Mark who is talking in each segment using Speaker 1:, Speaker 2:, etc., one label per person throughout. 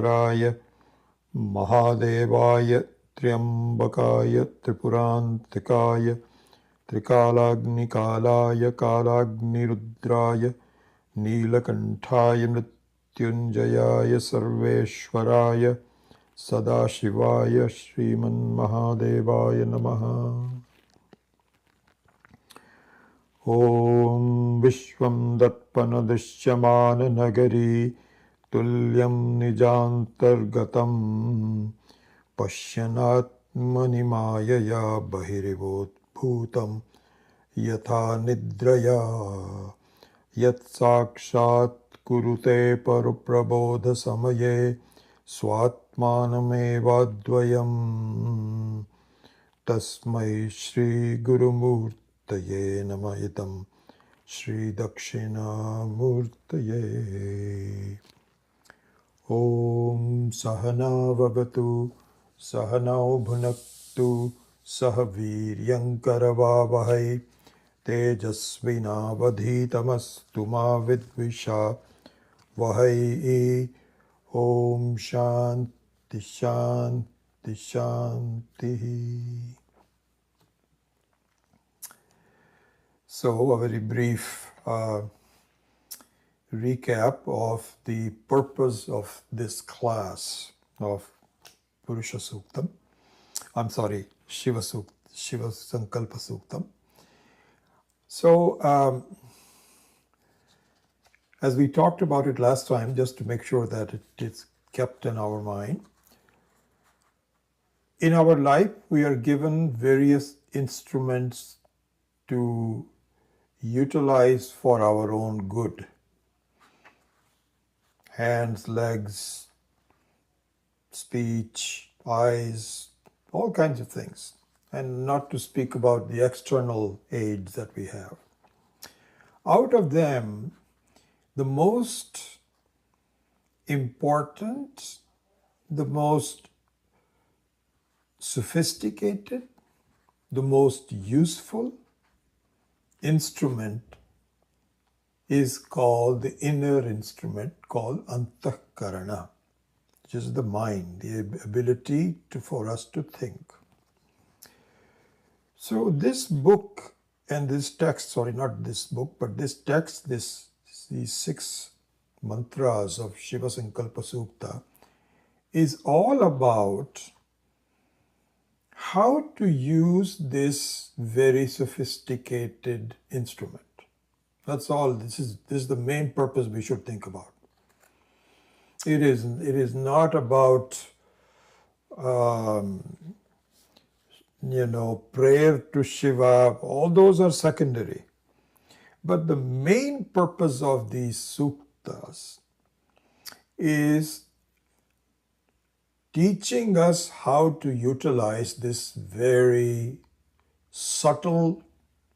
Speaker 1: Raya Mahadevaya Triambakaya Tripurantikaya Trikalagnikalaya Kalagnirudraya Neelakantaya Mrityunjayaya Sarveshwaraya Sadashivaya Shriman Mahadevaya Namaha. Om Vishwam Darpana Drishyamana Nagari Tulyam Nijantargatam Pashyanatmani Mayaya Bahirivot Bhutam Yatha Nidraya Yat Sakshat Kurute Paruprabodha Samaye Swatmanamevadvayam Tasmai Shri Gurumurtaye Namayitam Shri Dakshina Murtaye. Om Sahana Vavatu Sahanao Bhunaktu Sahaviryankaravavahai Tejasvinavadhitamastu ma vidvisha Vahai. Om Shanti Shanti Shanti. So, a very brief recap of the purpose of this class of Purusha Suktam. I'm sorry, Shiva Sankalpa Suktam. So, as we talked about it last time, just to make sure that it is kept in our mind, in our life we are given various instruments to utilize for our own good. Hands, legs, speech, eyes, all kinds of things. And not to speak about the external aids that we have. Out of them, the most important, the most sophisticated, the most useful instrument is called the inner instrument called Antahkarana, which is the mind, the ability for us to think. So this book and this text, sorry, not this book, but this text, these 6 mantras of Shiva Sankalpa Sukta is all about how to use this very sophisticated instrument. That's all. This is the main purpose we should think about. It is not about prayer to Shiva. All those are secondary. But the main purpose of these suktas is teaching us how to utilize this very subtle,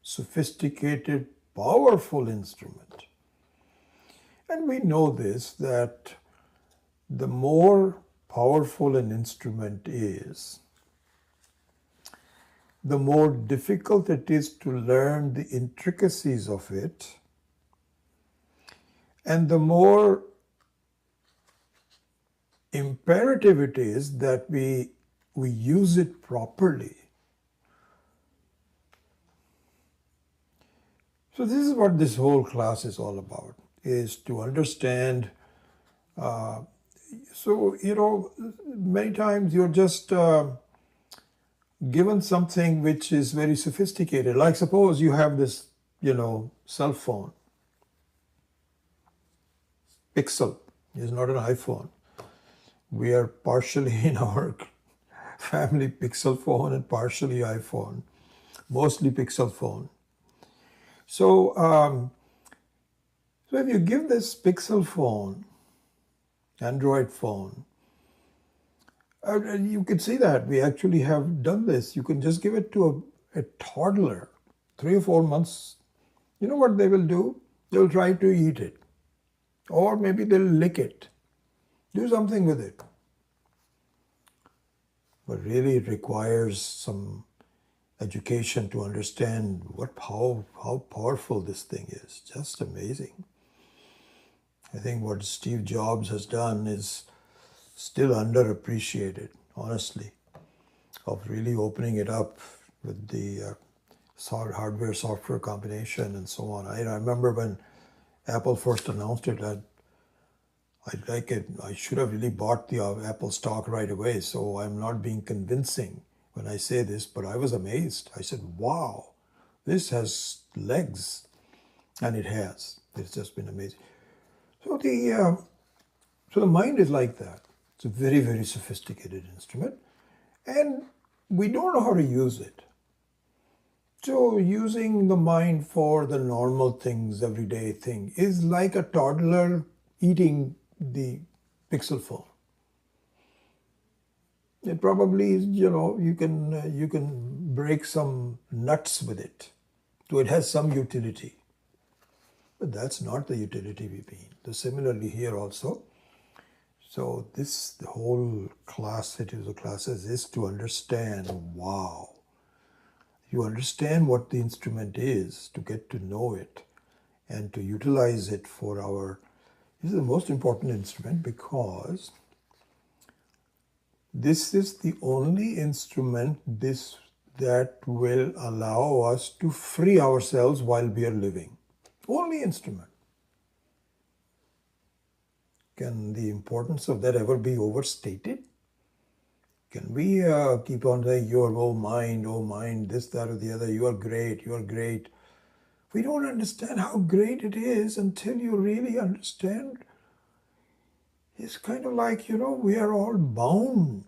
Speaker 1: sophisticated, powerful instrument. And we know this, that the more powerful an instrument is, the more difficult it is to learn the intricacies of it, and the more imperative it is that we use it properly. So this is what this whole class is all about, is to understand. Many times you're just given something which is very sophisticated. Like suppose you have this, cell phone. Pixel is not an iPhone. We are partially in our family Pixel phone and partially iPhone, mostly Pixel phone. So if you give this Pixel phone, Android phone, you can see that we actually have done this. You can just give it to a toddler, 3 or 4 months. You know what they will do? They'll try to eat it. Or maybe they'll lick it. Do something with it. But really it requires some education to understand how powerful this thing is. Just amazing. I think what Steve Jobs has done is still underappreciated, honestly, of really opening it up with the hardware software combination and so on. I remember when Apple first announced it, I should have really bought the Apple stock right away. So I'm not being convincing when I say this, but I was amazed. I said, wow, this has legs. And it has. It's just been amazing. So the mind is like that. It's a very, very sophisticated instrument. And we don't know how to use it. So using the mind for the normal things, everyday thing, is like a toddler eating the Pixel phone. It probably is, you can break some nuts with it. So it has some utility. But that's not the utility we mean. Similarly here also. So the whole class, the classes is to understand, wow. You understand what the instrument is, to get to know it and to utilize it for this is the most important instrument because this is the only instrument that will allow us to free ourselves while we are living. Only instrument. Can the importance of that ever be overstated? Can we keep on saying, oh mind, this, that, or the other, you are great. We don't understand how great it is until you really understand. It's kind of like, we are all bound.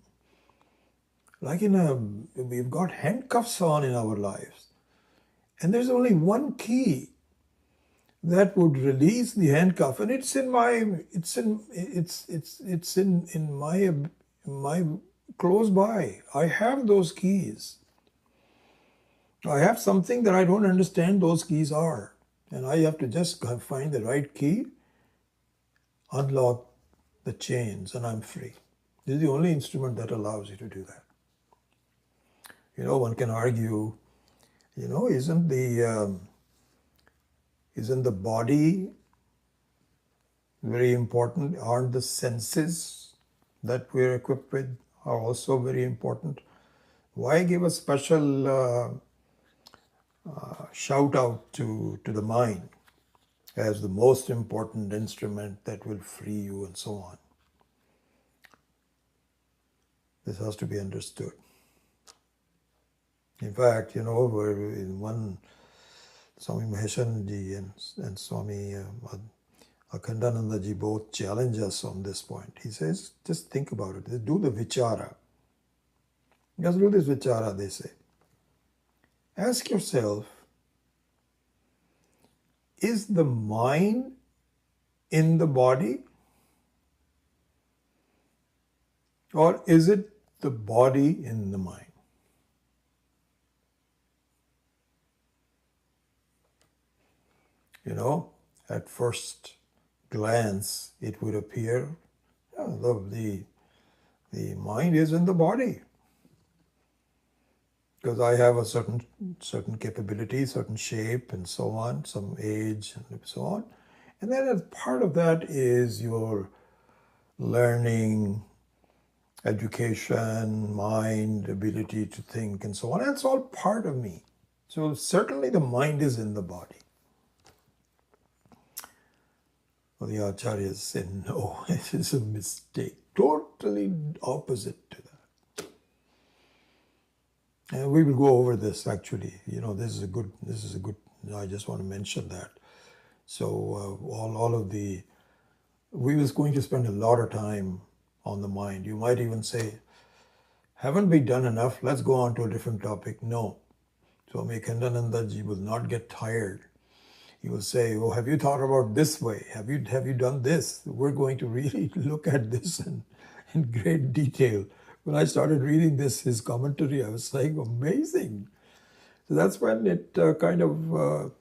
Speaker 1: Like we've got handcuffs on in our lives. And there's only one key that would release the handcuff, and it's in my close by. I have those keys. I have something that I don't understand those keys are, and I have to just find the right key, unlock the chains, and I'm free. This is the only instrument that allows you to do that. One can argue, isn't the body very important? Aren't the senses that we're equipped with are also very important? Why give a special shout out to the mind as the most important instrument that will free you and so on? This has to be understood. In fact, we're in one Swami Maheshanji and Swami Akhandanandaji both challenge us on this point. He says, just think about it. Do the vichara. Just do this vichara, they say. Ask yourself, is the mind in the body? Or is it the body in the mind? At first glance, it would appear the mind is in the body. Because I have a certain capability, certain shape, and so on, some age, and so on. And then as part of that is your learning, education, mind, ability to think, and so on. That's all part of me. So certainly the mind is in the body. Well, the acharyas say, no, it is a mistake. Totally opposite to that. And we will go over this actually. This is a good, I just want to mention that. So we was going to spend a lot of time on the mind. You might even say, haven't we done enough? Let's go on to a different topic. No. Swami Akhandanandaji will not get tired. He will say, oh, have you thought about this way? Have you done this? We're going to really look at this in great detail. When I started reading his commentary, I was like, amazing. So that's when it kind of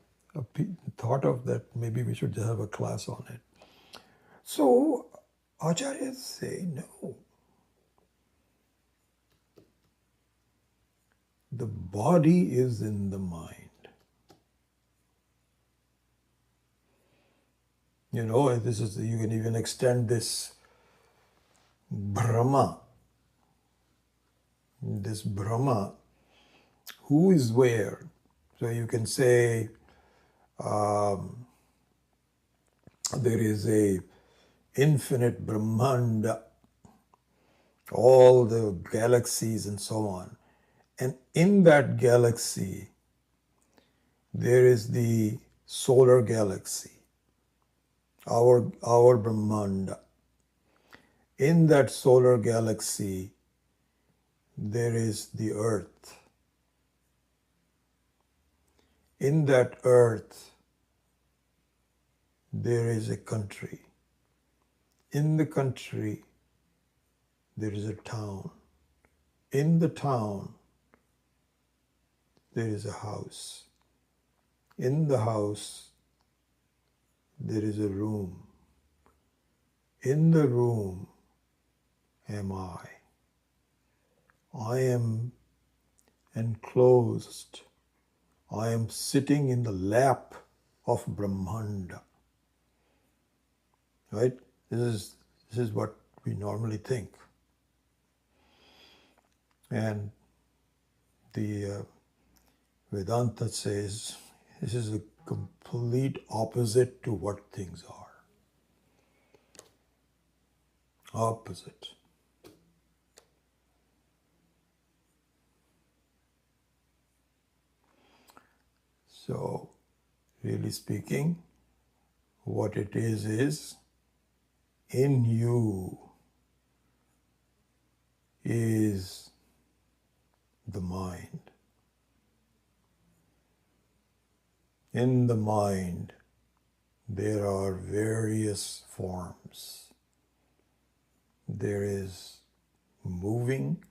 Speaker 1: thought of that maybe we should have a class on it. So acharyas say, no. The body is in the mind. You can even extend this Brahma. This Brahma, who is where? So you can say there is a infinite Brahmanda, all the galaxies and so on. And in that galaxy, there is the solar galaxy, our Brahmanda. In that solar galaxy, there is the earth. In that earth, there is a country. In the country, there is a town. In the town, there is a house. In the house, there is a room. In the room am I. I am enclosed. I am sitting in the lap of Brahmanda. Right? This is what we normally think. And the Vedanta says this is a complete opposite to what things are. Opposite. So, really speaking, what it is in you is the mind. In the mind, there are various forms. There is moving,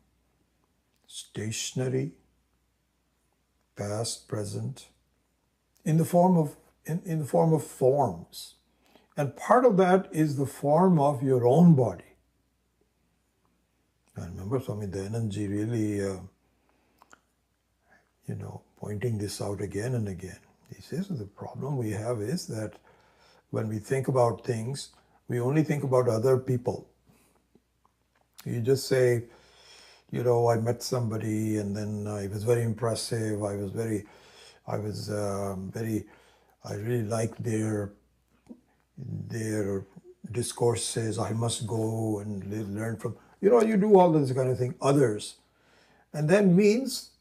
Speaker 1: stationary, past, present, in the form of forms. And part of that is the form of your own body. I remember Swami Dayananji really, pointing this out again and again. He says the problem we have is that when we think about things, we only think about other people. You just say, I met somebody and then it was very impressive. I really liked their discourses. I must go and learn from, you do all this kind of thing, others. And then means,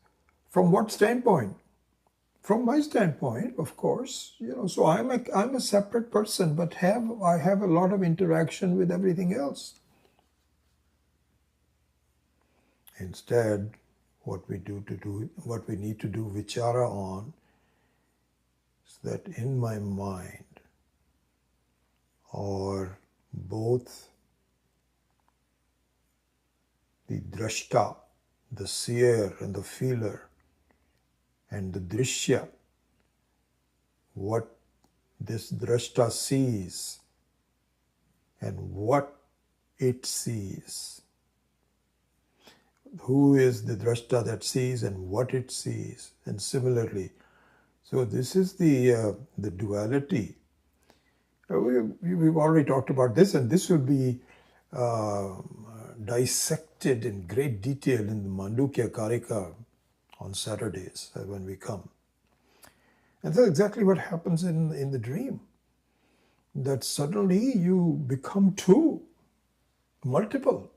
Speaker 1: from what standpoint? From my standpoint, of course, so I'm a separate person, but I have a lot of interaction with everything else. Instead, what we need to do vichara on is that in my mind are both the drashta, the seer and the feeler, and the drishya, what this drashta sees and what it sees. Who is the drashta that sees and what it sees, and similarly. So this is the duality. We've already talked about this, and this will be dissected in great detail in the Mandukya Karika on Saturdays when we come. And that's exactly what happens in the dream. That suddenly you become two, multiple.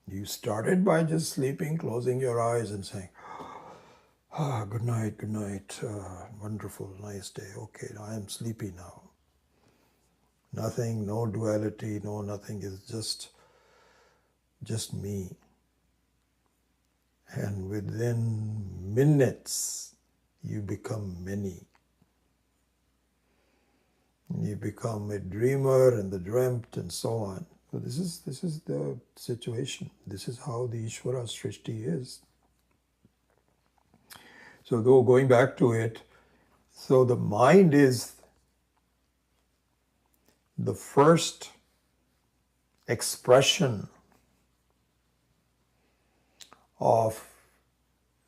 Speaker 1: You started by just sleeping, closing your eyes and saying, good night, wonderful, nice day. Okay, I am sleepy now. Nothing, no duality, no nothing, is just me. And within minutes, you become many. You become a dreamer and the dreamt and so on. So this is the situation. This is how the Ishvara Srishti is. So though going back to it, so the mind is the first expression of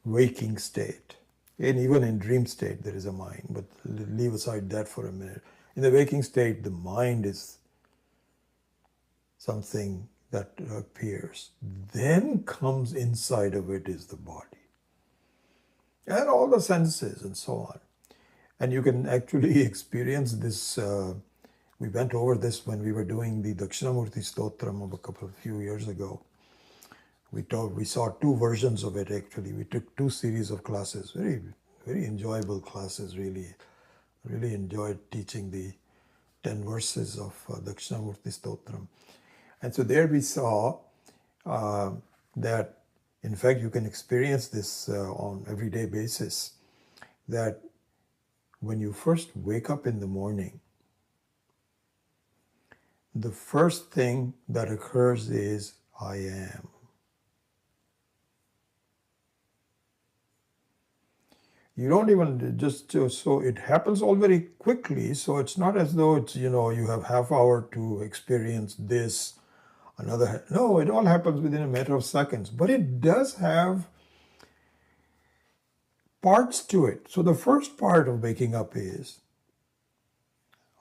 Speaker 1: waking state. And even in dream state there is a mind, but leave aside that for a minute. In the waking state, the mind is something that appears. Then comes inside of it is the body and all the senses and so on. And you can actually experience this. We went over this when we were doing the Dakshinamurti Stotram of a few years ago. We saw two versions of it actually. We took two series of classes, very, very enjoyable classes really. Really enjoyed teaching the 10 verses of Dakshinamurti Stotram. And so there we saw that, in fact, you can experience this on everyday basis, that when you first wake up in the morning, the first thing that occurs is, I am. You don't even just, so it happens all very quickly. So it's not as though it's, you have half hour to experience this, another. No, it all happens within a matter of seconds. But it does have parts to it. So the first part of waking up is,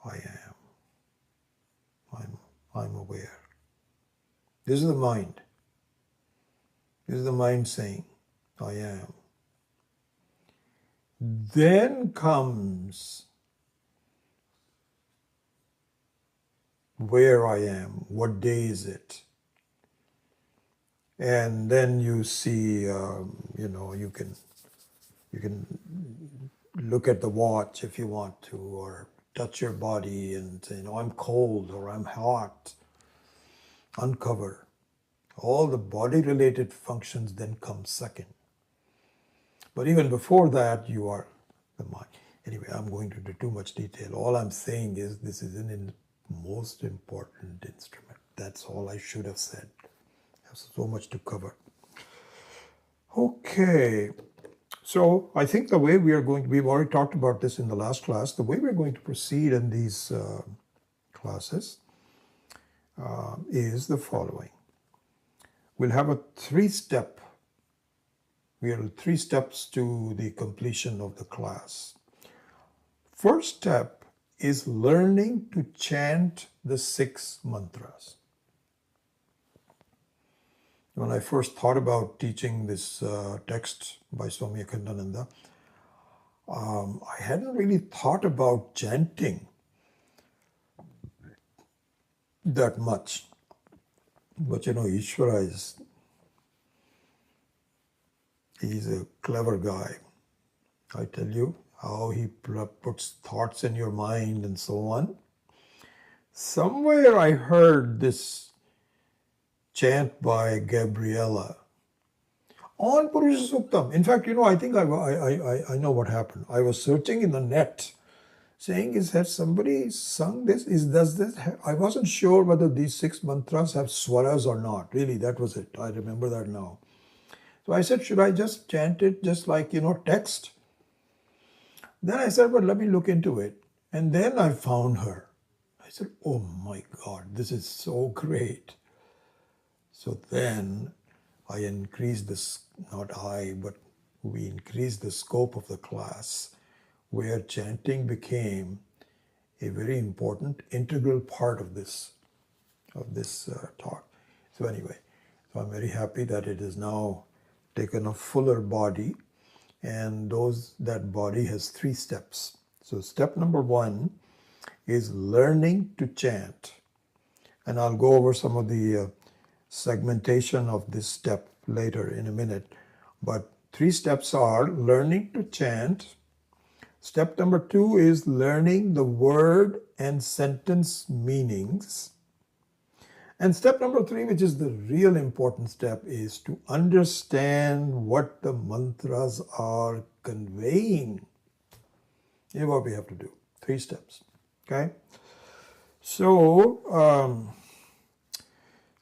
Speaker 1: I am. I'm aware. This is the mind. This is the mind saying, I am. Then comes where I am, what day is it? And then you see, you can look at the watch if you want to, or touch your body and say, I'm cold or I'm hot. Uncover. All the body-related functions then come second. But even before that, you are the mind. Anyway, I'm going into too much detail. All I'm saying is this is the most important instrument. That's all I should have said. There's so much to cover. Okay. So I think the way we've already talked about this in the last class, the way we're going to proceed in these classes is the following. We'll have a three-step. We have 3 steps to the completion of the class. First step is learning to chant the 6 mantras. When I first thought about teaching this text by Swami Akhandananda, I hadn't really thought about chanting that much. But Ishvara he's a clever guy. I tell you how he puts thoughts in your mind and so on. Somewhere I heard this chant by Gabriella on Purusha Suktam. In fact, I think I know what happened. I was searching in the net saying, has somebody sung this? Does this? I wasn't sure whether these 6 mantras have swaras or not. Really, that was it. I remember that now. So I said, should I just chant it just like, text? Then I said, well, let me look into it. And then I found her. I said, oh my God, this is so great. So then I increased this, not I, but we increased the scope of the class, where chanting became a very important, integral part of this talk. So anyway, so I'm very happy that it is now taken a fuller body, and that body has 3 steps. So step number 1 is learning to chant, and I'll go over some of the segmentation of this step later in a minute. But 3 steps are learning to chant. Step number 2 is learning the word and sentence meanings. And step number 3, which is the real important step, is to understand what the mantras are conveying. Here's what we have to do. 3 steps. Okay? So,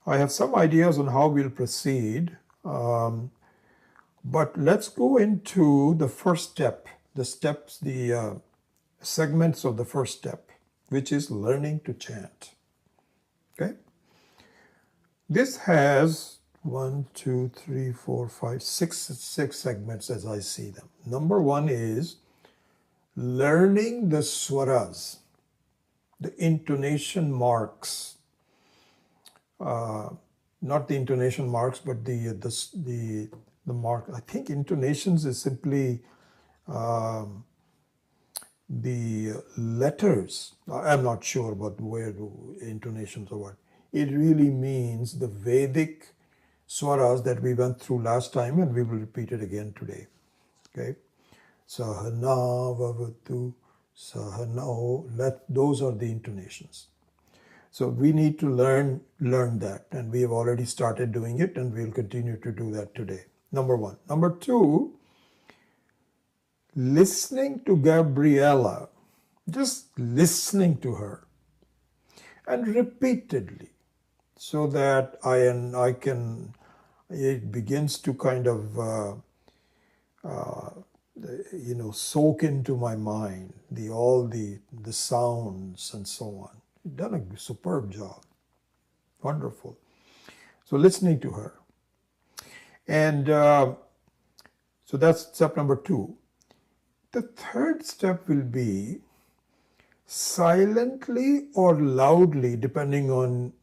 Speaker 1: I have some ideas on how we'll proceed. But let's go into the first step, the segments of the first step, which is learning to chant. Okay? This has 1, 2, 3, 4, 5, 6 segments as I see them. Number 1 is learning the swaras, the intonation marks, not the intonation marks, but the mark. I think intonations is simply the letters. I'm not sure about where the intonations or what. It really means the Vedic swaras that we went through last time, and we will repeat it again today. Okay, Sahana Vavatu, Sahano. Those are the intonations. So we need to learn that, and we have already started doing it, and we'll continue to do that today. Number one. Number two, listening to Gabriella, just listening to her, and repeatedly, so that it begins to kind of soak into my mind all the sounds and so on. You've done a superb job. Wonderful. So listening to her. And so that's step number two. The third step will be silently or loudly, depending on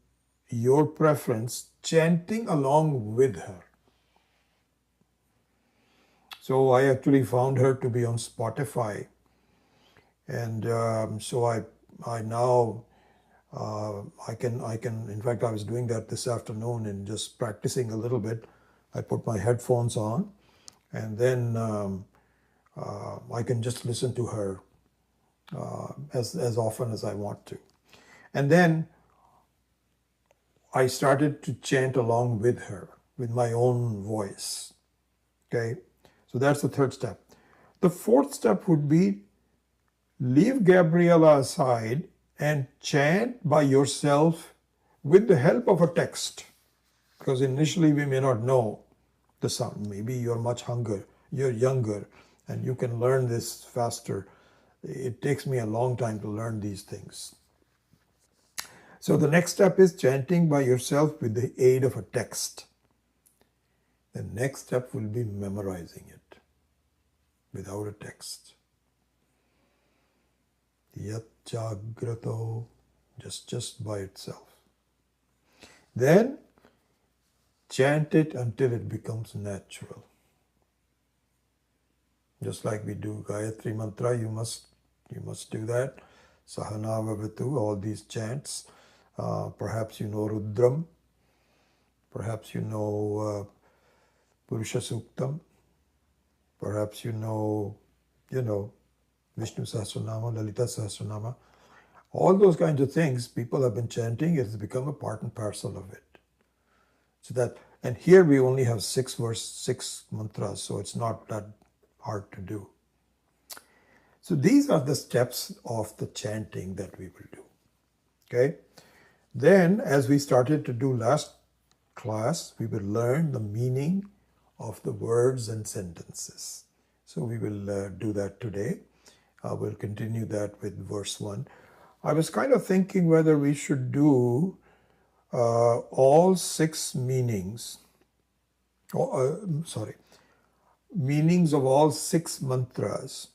Speaker 1: your preference, chanting along with her. So I actually found her to be on Spotify. And so I now, I can, in fact, I was doing that this afternoon and just practicing a little bit. I put my headphones on, and then I can just listen to her as often as I want to. And then I started to chant along with her, with my own voice. Okay, so that's the third step. The fourth step would be leave Gabriella aside and chant by yourself with the help of a text. Because initially we may not know the sound. Maybe you're younger, and you can learn this faster. It takes me a long time to learn these things. So the next step is chanting by yourself with the aid of a text. The next step will be memorizing it without a text. Yat Jagrato, just by itself. Then chant it until it becomes natural. Just like we do Gayatri Mantra, you must do that. Sahana Vavatu, all these chants. Perhaps you know Rudram. Perhaps you know Purusha Suktam. Perhaps you know Vishnu Sahasranama, Lalita Sahasranama. All those kinds of things people have been chanting. It has become a part and parcel of it. So that, and here we only have 6 mantras, so it's not that hard to do. So these are the steps of the chanting that we will do. Okay? Then, as we started to do last class, we will learn the meaning of the words and sentences. So we will do that today. We'll continue that with verse 1. I was kind of thinking whether we should do all 6 meanings, meanings of all 6 mantras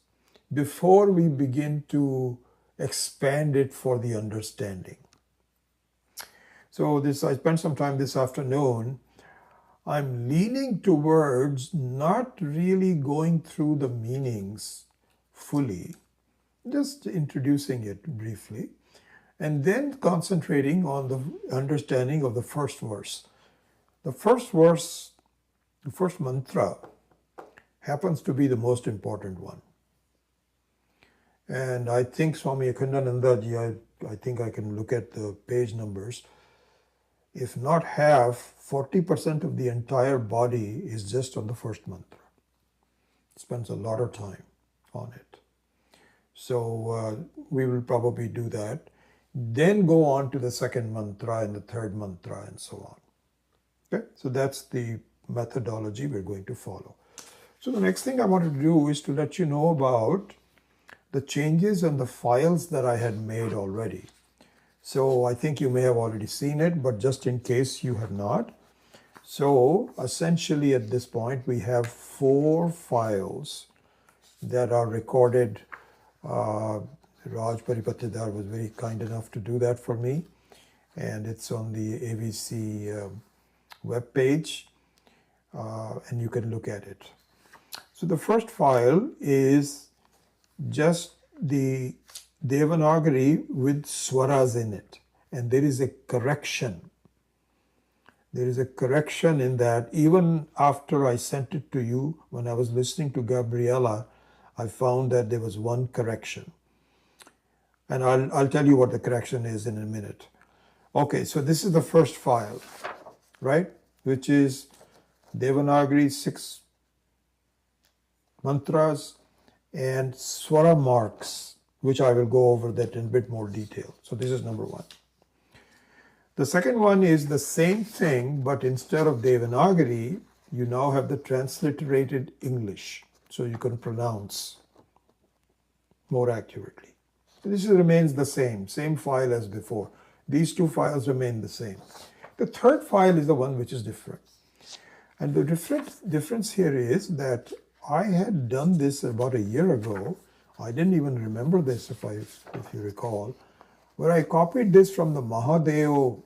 Speaker 1: before we begin to expand it for the understanding. So I spent some time this afternoon. I'm leaning towards not really going through the meanings fully, just introducing it briefly, and then concentrating on the understanding of the first verse. The first verse, the first mantra, happens to be the most important one. And I think Swami Akhandanandaji, I think I can look at the page numbers. If not half, 40% of the entire body is just on the first mantra. Spends a lot of time on it. So we will probably do that. Then go on to the second mantra and the third mantra and so on. Okay, so that's the methodology we're going to follow. So the next thing I want to do is to let you know about the changes and the files that I had made already. So I think you may have already seen it, but just in case you have not. So essentially at this point we have 4 files that are recorded. Raj Paripatidar was very kind enough to do that for me, and it's on the AVC web page, and you can look at it. So the first file is just the Devanagari with swaras in it, and there is a correction. There is a correction in that. Even after I sent it to you, when I was listening to Gabriella, I found that there was one correction. And I'll tell you what the correction is in a minute. Okay, so this is the first file, right? Which is Devanagari 6 mantras and swara marks, which I will go over that in a bit more detail. So this is number one. The second one is the same thing, but instead of Devanagari, you now have the transliterated English, so you can pronounce more accurately. This remains the same file as before. These two files remain the same. The third file is the one which is different. And the difference here is that I had done this about a year ago. I didn't even remember this, if you recall, where I copied this from the mahadeo.com.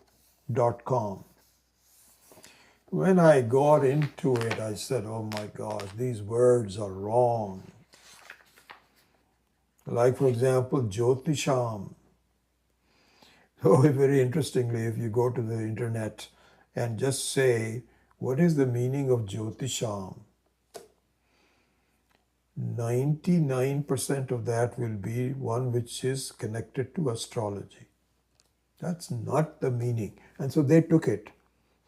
Speaker 1: When I got into it, I said, oh my gosh, these words are wrong. Like, for example, Jyotisham. So very interestingly, if you go to the internet and just say, what is the meaning of Jyotisham? 99% of that will be one which is connected to astrology. That's not the meaning. And so they took it.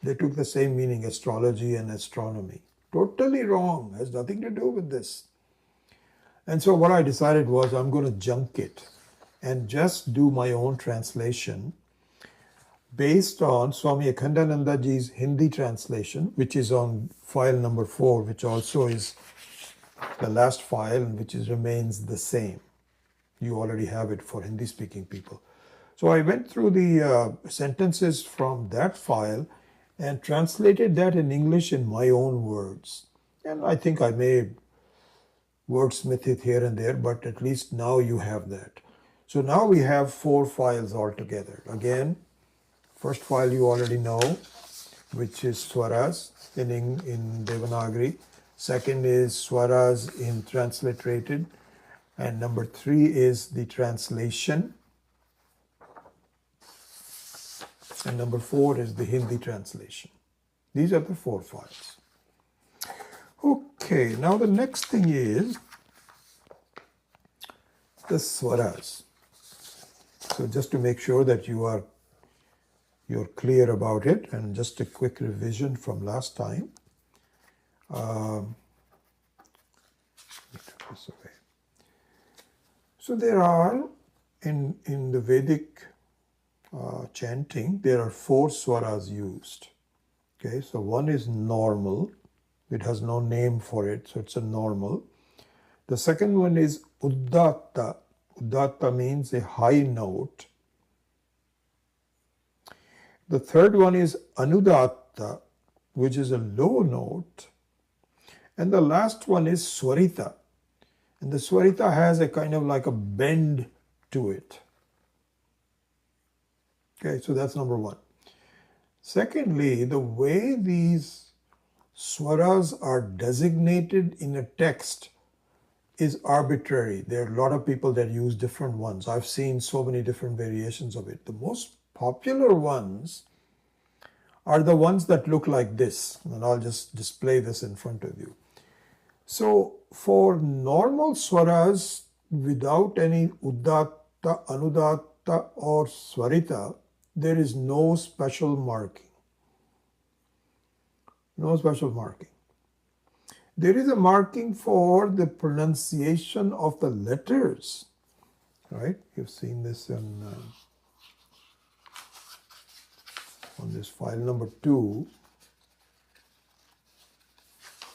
Speaker 1: They took the same meaning, astrology and astronomy. Totally wrong. Has nothing to do with this. And so what I decided was I'm going to junk it and just do my own translation based on Swami Akhandanandaji's Hindi translation, which is on file number 4, which also is the last file and which remains the same. You already have it for Hindi-speaking people. So I went through the sentences from that file and translated that in English in my own words. And I think I may wordsmith it here and there, but at least now you have that. So now we have 4 files altogether. Again, first file you already know, which is swaras in Devanagari. Second is swaras in transliterated. And number 3 is the translation. And number 4 is the Hindi translation. These are the 4 files. Okay, now the next thing is the swaras. So just to make sure that you're clear about it, and just a quick revision from last time. Let me put this away. So there are, in the Vedic chanting, there are 4 swaras used. Okay, so one is normal. It has no name for it, so it's a normal. The second one is udatta. Udatta means a high note. The third one is anudatta, which is a low note. And the last one is swarita. And the swarita has a kind of like a bend to it. Okay, so that's number 1. Secondly, the way these swaras are designated in a text is arbitrary. There are a lot of people that use different ones. I've seen so many different variations of it. The most popular ones are the ones that look like this. And I'll just display this in front of you. So for normal swaras without any udatta, anudatta or swarita, there is no special marking. No special marking. There is a marking for the pronunciation of the letters, right? You've seen this on this file number 2.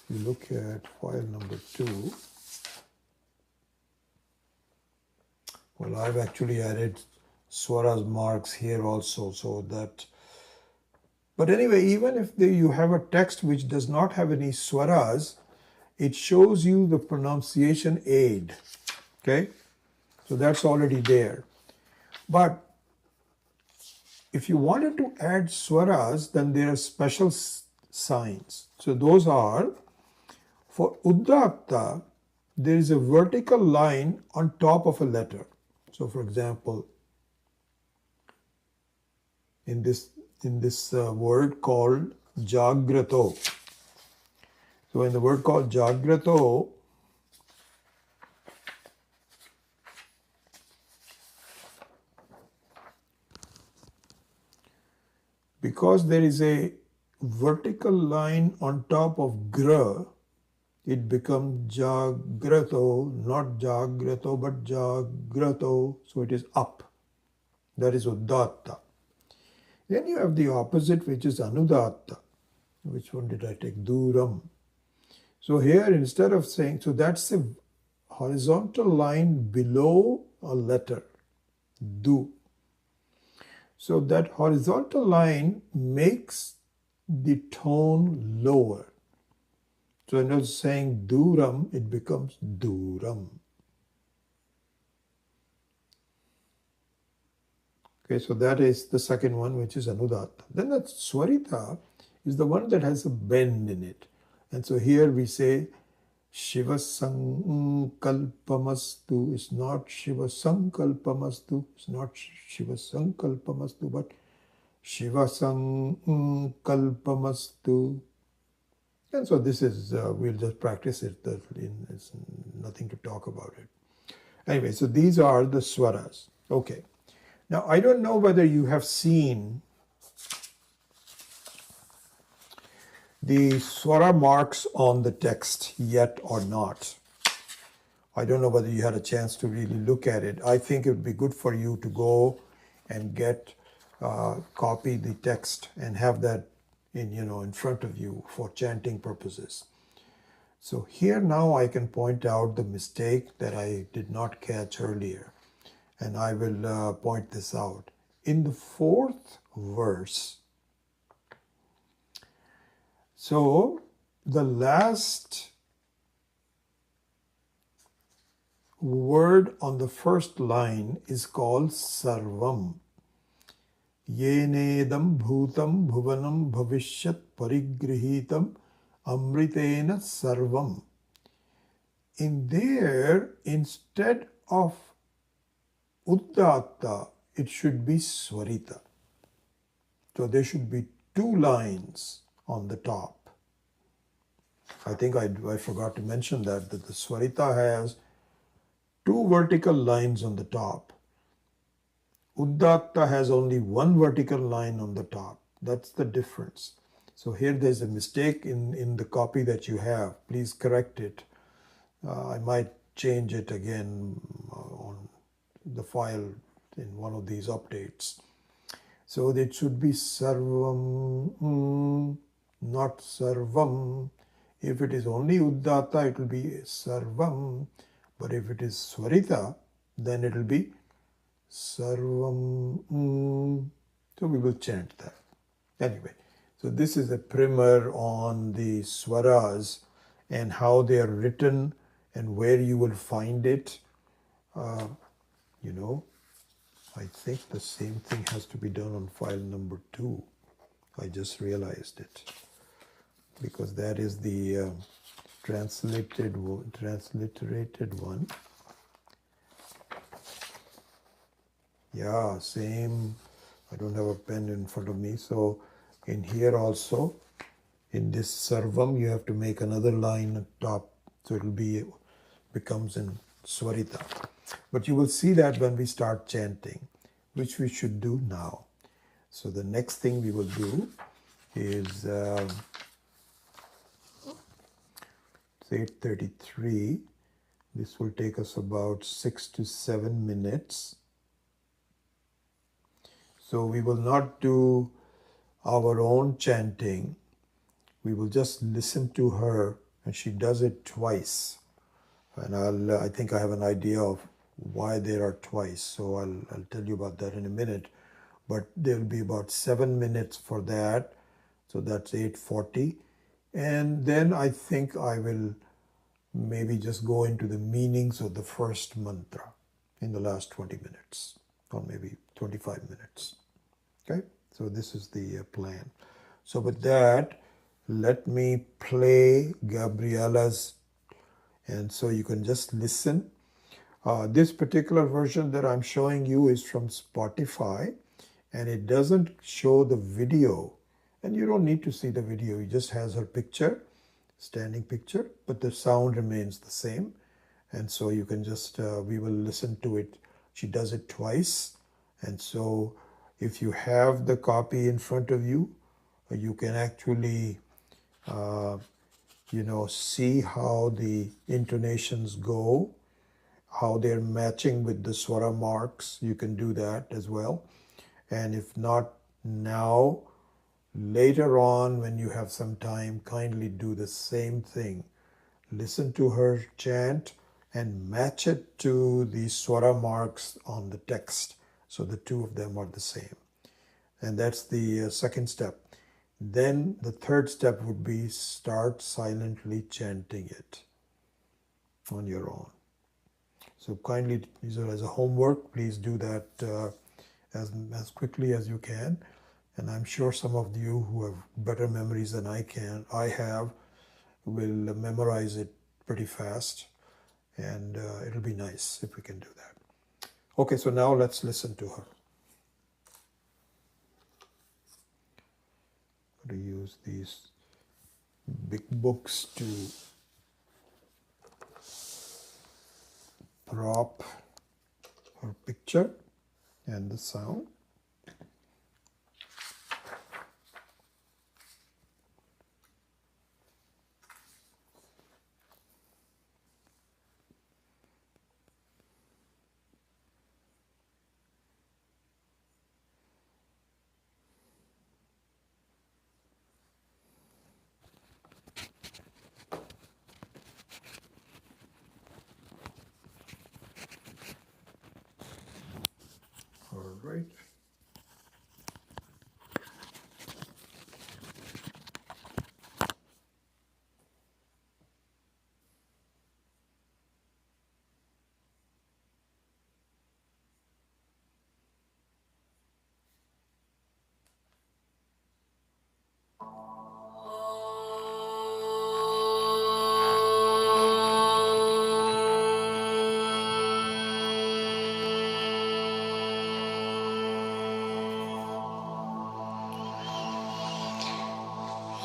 Speaker 1: You look at file number 2. Well, I've actually added swaras marks here also, so that. But anyway, even if you have a text which does not have any swaras, it shows you the pronunciation aid. Okay, so that's already there. But if you wanted to add swaras, then there are special signs. So those are, for Uddakta, there is a vertical line on top of a letter. So for example, in this word called Jagrato. So in the word called Jagrato, because there is a vertical line on top of gra, it becomes Jagrato, not Jagrato, but Jagrato. So it is up. That is Udatta. Then you have the opposite, which is Anudatta. Which one did I take? Duram. So here, instead of saying, so that's a horizontal line below a letter, Du. So that horizontal line makes the tone lower. So instead of saying Duram, it becomes Duram. Okay, so that is the second one, which is Anudatta. Then that Swarita is the one that has a bend in it. And so here we say Shiva Sankalpamastu. It's not Shiva Sankalpamastu. It's not Shiva Sankalpamastu, but Shiva Sankalpamastu. And so this is, we'll just practice it. It's nothing to talk about it. Anyway, so these are the swaras. Okay. Now, I don't know whether you have seen the swara marks on the text yet or not. I don't know whether you had a chance to really look at it. I think it would be good for you to go and copy the text and have that in front of you for chanting purposes. So here now I can point out the mistake that I did not catch earlier. And I will point this out. In the fourth verse, so the last word on the first line is called Sarvam. Yenedam bhutam bhuvanam bhavishyat parigrihitam amritena sarvam. In there, instead of Udatta, it should be Swarita. So there should be two lines on the top. I think I forgot to mention that the Swarita has two vertical lines on the top. Udatta has only one vertical line on the top. That's the difference. So here there's a mistake in the copy that you have. Please correct it. I might change it again on the file in one of these updates. So it should be Sarvam, not Sarvam. If it is only Udatta, it will be Sarvam. But if it is Swarita, then it will be Sarvam. So we will chant that. Anyway, so this is a primer on the swaras and how they are written and where you will find it. I think the same thing has to be done on file number 2. I just realized it. Because that is the transliterated one. Yeah, same. I don't have a pen in front of me. So in here also, in this Sarvam, you have to make another line at top. So it will becomes in Swarita. But you will see that when we start chanting, which we should do now. So the next thing we will do is 8:33. This will take us about 6 to 7 minutes. So we will not do our own chanting. We will just listen to her, and she does it twice. And I think I have an idea of why there are twice. So I'll tell you about that in a minute. But there will be about 7 minutes for that. So that's 8:40. And then I think I will maybe just go into the meanings of the first mantra in the last 20 minutes or maybe 25 minutes. Okay, so this is the plan. So with that, let me play Gabriella's, and so you can just listen. This particular version that I'm showing you is from Spotify, and it doesn't show the video, and you don't need to see the video. It just has her picture, standing picture, but the sound remains the same. And so you can just, we will listen to it. She does it twice. And so if you have the copy in front of you, you can actually, see how the intonations go, how they're matching with the swara marks. You can do that as well. And if not now, later on when you have some time, kindly do the same thing. Listen to her chant and match it to the swara marks on the text. So the two of them are the same. And that's the second step. Then the third step would be start silently chanting it on your own. So kindly, as a homework, please do that as quickly as you can. And I'm sure some of you who have better memories than I have, will memorize it pretty fast. And it'll be nice if we can do that. Okay, so now let's listen to her. I'm going to use these big books to prop her picture and the sound. All right.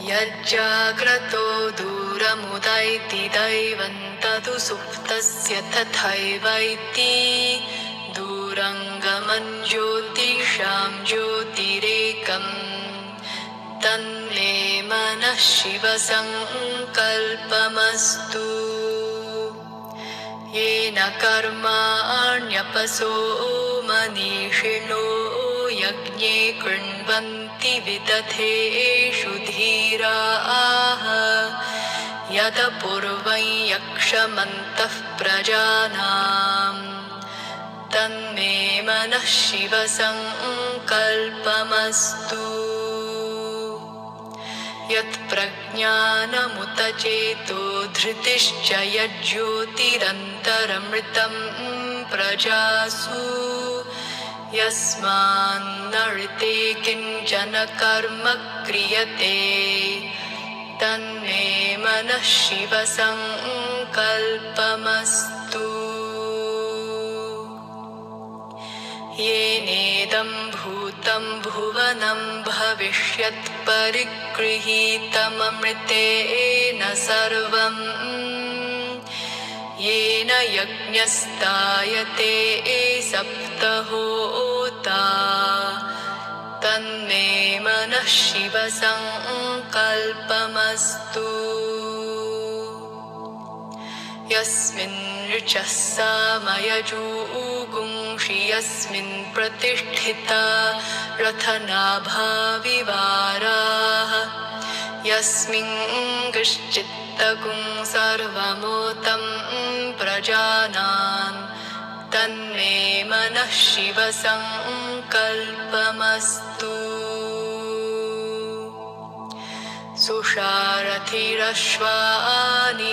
Speaker 2: यज्जाग्रतो दूरमुदैति दैवं तदु सुप्तस्य तथैवैति दूरङ्गमं ज्योतिषां ज्योतिरेकं तन्मे मनः शिवसङ्कल्पमस्तु येन कर्माण्यपसो मनीषिणो यज्ञे कृण्वन्ति विदधेषु धीराः यदपूर्वं यक्षमन्तः प्रजानां तन्मे मनः शिवसङ्कल्पमस्तु यत्प्रज्ञानमुत चेतो धृतिश्च यज्ज्योतिरन्तरमृतं प्रजासु यस्मान्नृते किञ्चन कर्म क्रियते तन्मे मनः शिवसङ्कल्पमस्तु येनेदं भूतं भुवनं भविष्यत् परिगृहीतममृतेन सर्वं येन यज्ञस्तायते सप्तहोता तन्मे मनः शिवसङ्कल्पमस्तु यस्मिन् ऋचः सामयजूगुंषि यस्मिन् प्रतिष्ठिता रथनाभाविवाराः यस्मिन् कश्चित्तगुं सर्वमोतं प्रजानान् तन्मे मनः शिवसङ्कल्पमस्तु सुषारथिरश्वानि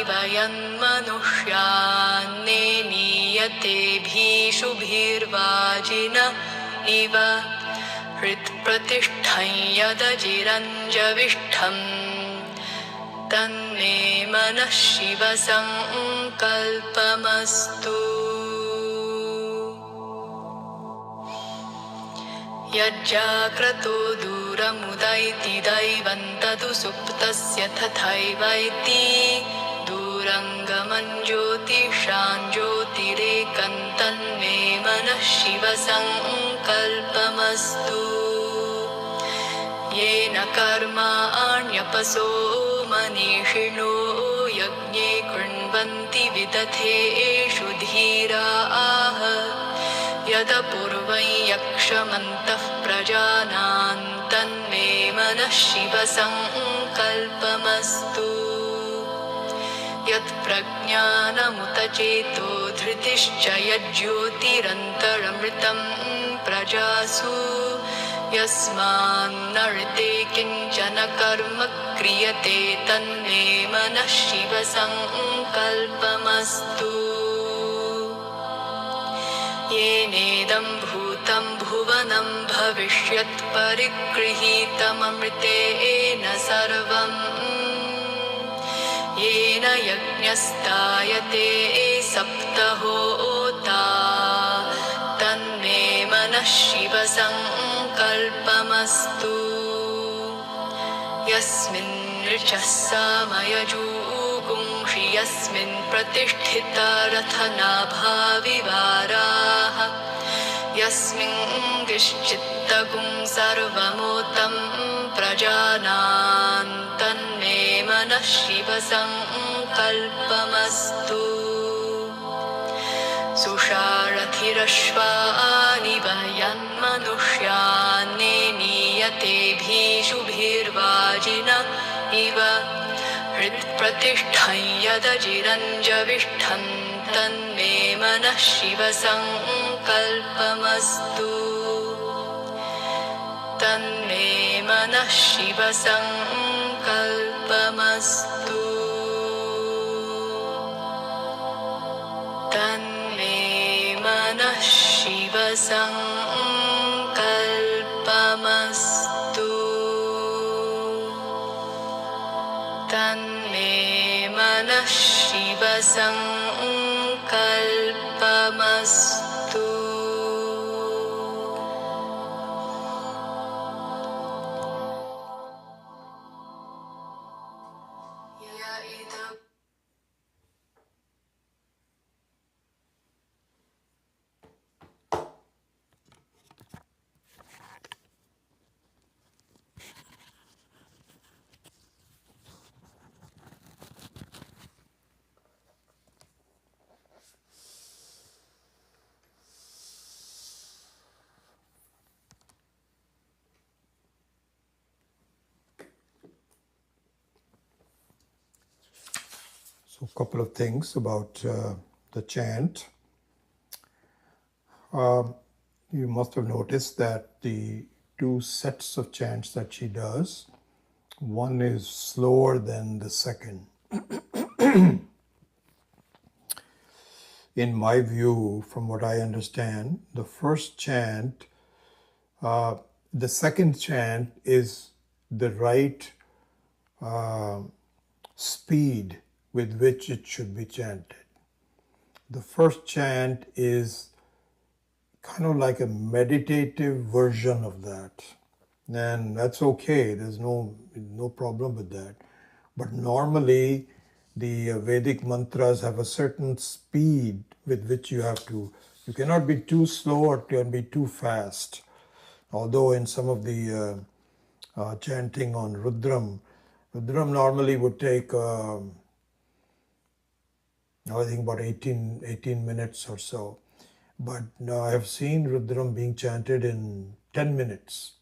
Speaker 2: वयन्मनुष्यान्नेनीयतेभिषुभिर्वाजिन इव हृत्प्रतिष्ठं यदजिरञ्जविष्ठं Tanme Manah Shiva Sankalpamastu. Yajjakrato duramudaithi daivantadu suptasya tathaivaithi durangaman jyotishan jyotirekantan me manah shiva sankalpamastu. Yena karma anyapaso manishino yajne krunvanti vidateshu dhiraah Yada purvai yakshamantah prajanan tanme manah shiva sankalpamastu. Yat prajnanamutacheto dhritischa yajyotirantaramritam prajasu yasman narite kinchana karma kriyate tanme manah shiva sankalpamastu. Yenedam bhutam bhuvanam bhavishyat parikrihitamamritena sarvam Yena yajñastayate saptahota Tanme manah shiva sankalpamastu. Yasmin richah samayajugungshi yasmin pratisthita rathanabhavivaraha Yasmin gishchittagum sarvamotam prajanan tanme manah shiva sankalpamastu. Susharathirashvani vayan manushyan niyate bhishubhirvajina iva hrit pratishthan yadajiranjavishtham tanme manah shiva sankalpamastu. Tanme manah shiva sankalpamastu. Tanme manah shiva sankalpamastu. Tanme manah shiva sankalpamastu.
Speaker 1: So, a couple of things about the chant. You must have noticed that the two sets of chants that she does, one is slower than the second. In my view, from what I understand, the first chant, the second chant is the right speed with which it should be chanted. The first chant is kind of like a meditative version of that. And that's okay, there's no problem with that. But normally the Vedic mantras have a certain speed with which you cannot be too slow or you can be too fast. Although in some of the chanting on Rudram normally would take I think about 18 minutes or so. But now I have seen Rudram being chanted in 10 minutes.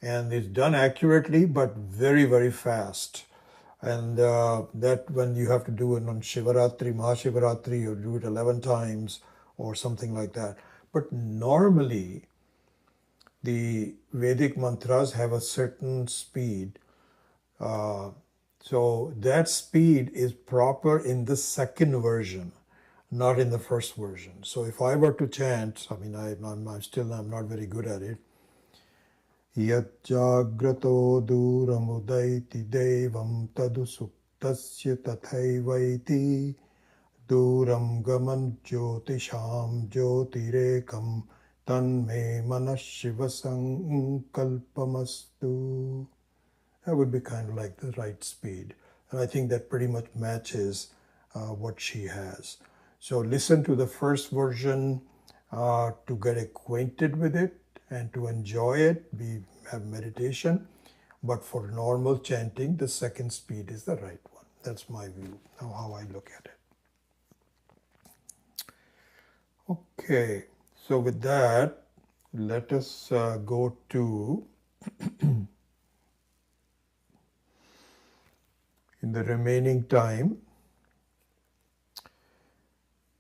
Speaker 1: And it's done accurately, but very, very fast. And that when you have to do it on Shivaratri, Mahashivaratri, you do it 11 times or something like that. But normally, the Vedic mantras have a certain speed. So that speed is proper in the second version, not in the first version. So if I were to chant, I'm not very good at it. Yat jagrato duramudaiti devam tadu Tasya tathaivaiti duram gaman jyotisham jyotirekam tanme manas Shiva sankalpamastu. That would be kind of like the right speed. And I think that pretty much matches what she has. So listen to the first version to get acquainted with it and to enjoy it. We have meditation. But for normal chanting, the second speed is the right one. That's my view, how I look at it. Okay, so with that, let us go to in the remaining time,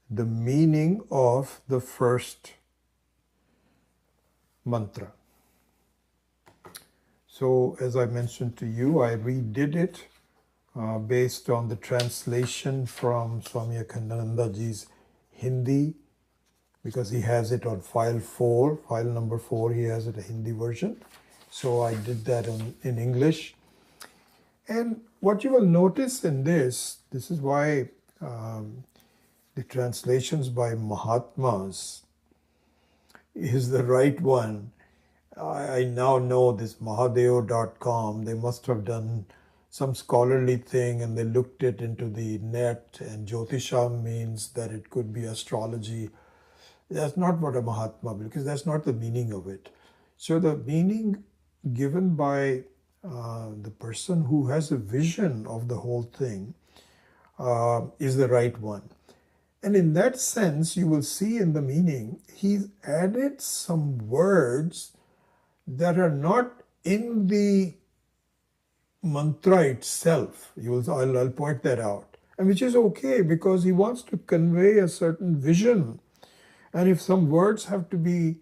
Speaker 1: the meaning of the first mantra. So as I mentioned to you, I redid it based on the translation from Swami Akhandanandaji's Hindi, because he has it on file number 4, he has it a Hindi version. So I did that in English. And what you will notice in this is why the translations by Mahatmas is the right one. I now know this Mahadeo.com, they must have done some scholarly thing and they looked it into the net, and Jyotisham means that it could be astrology. That's not what a Mahatma, because that's not the meaning of it. So the meaning given by the person who has a vision of the whole thing is the right one. And in that sense, you will see in the meaning, he's added some words that are not in the mantra itself. I'll point that out. And which is okay, because he wants to convey a certain vision. And if some words have to be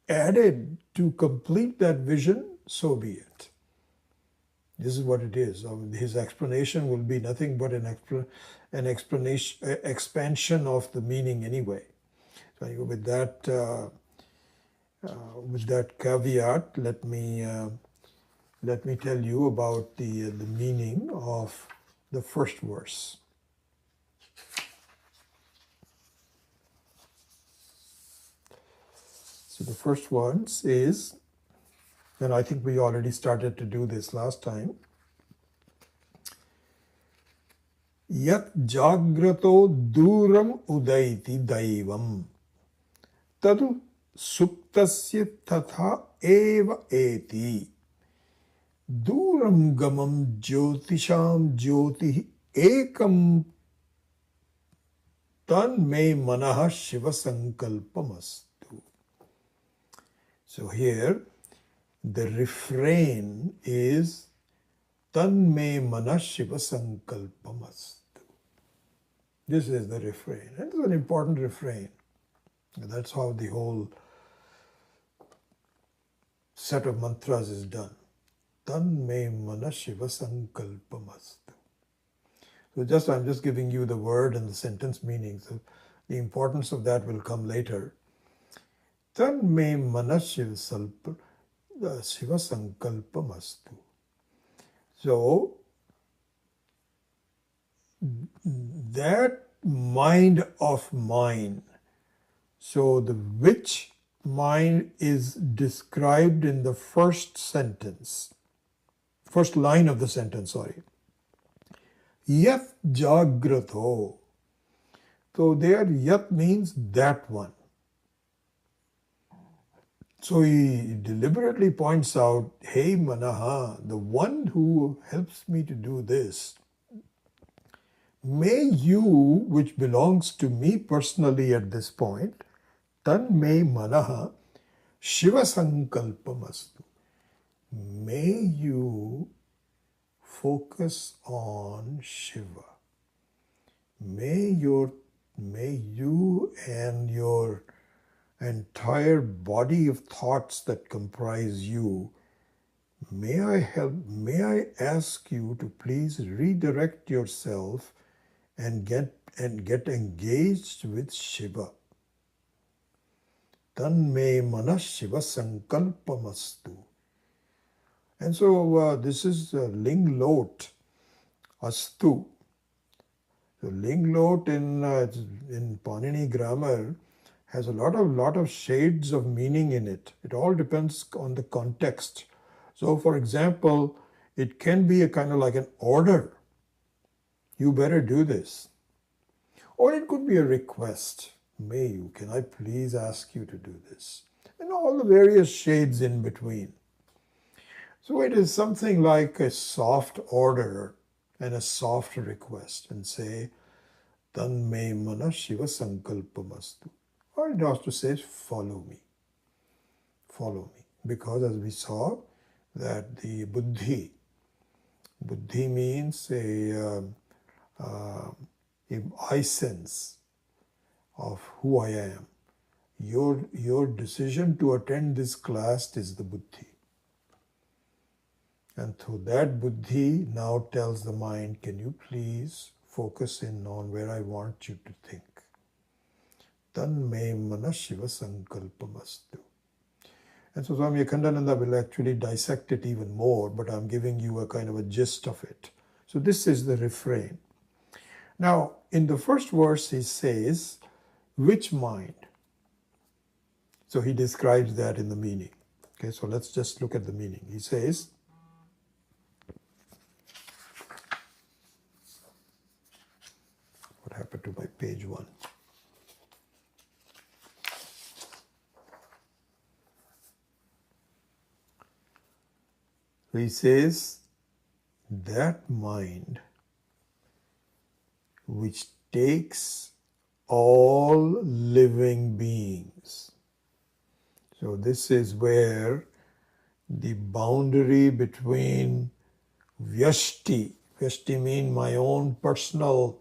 Speaker 1: added to complete that vision, so be it. This is what it is. His explanation will be nothing but an expansion of the meaning anyway. So with that caveat, let me tell you about the meaning of the first verse. So the first one is, and I think we already started to do this last time, Yat jagrato duram udaiti daivam tadu suktasya tatha eva eti duram gamam jyotisham jyoti ekam tan me manaha Shiva sankalpamastu. So here the refrain is Tan me mana Shiva sankalpamastu. This is the refrain. And it's an important refrain. That's how the whole set of mantras is done. Tan me mana Shiva sankalpamastu. So I'm just giving you the word and the sentence meaning. So the importance of that will come later. Tan me mana Shiva sankalpamastu. So that mind of mine, so the which mind is described in the first line of the sentence, Yat jagrato. So there yat means that one. So he deliberately points out, hey Manaha, the one who helps me to do this, may you, which belongs to me personally at this point, tan me Manaha Shiva sankalpamastu. May you focus on Shiva. May you and your entire body of thoughts that comprise you, may I ask you to please redirect yourself and get engaged with Shiva. Tan me mana Shiva sankalpamastu. And so this is Ling Lot astu. So linglot in Panini grammar has a lot of shades of meaning in it. It all depends on the context. So for example, it can be a kind of like an order. You better do this. Or it could be a request. May you, can I please ask you to do this? And all the various shades in between. So it is something like a soft order and a soft request, and say, Tan me mana Shiva Sankalpamastu. Or it has to say, follow me. Follow me. Because as we saw, that the buddhi means a sense of who I am. Your decision to attend this class is the buddhi. And through that buddhi now tells the mind, can you please focus in on where I want you to think. Tan me mana Shiva Sankalpamastu. And so Swami Akhandananda will actually dissect it even more, but I'm giving you a kind of a gist of it. So this is the refrain. Now, in the first verse, he says, which mind? So he describes that in the meaning. Okay, so let's just look at the meaning. He says, what happened to my page 1? So he says, that mind which takes all living beings. So this is where the boundary between vyashti means my own personal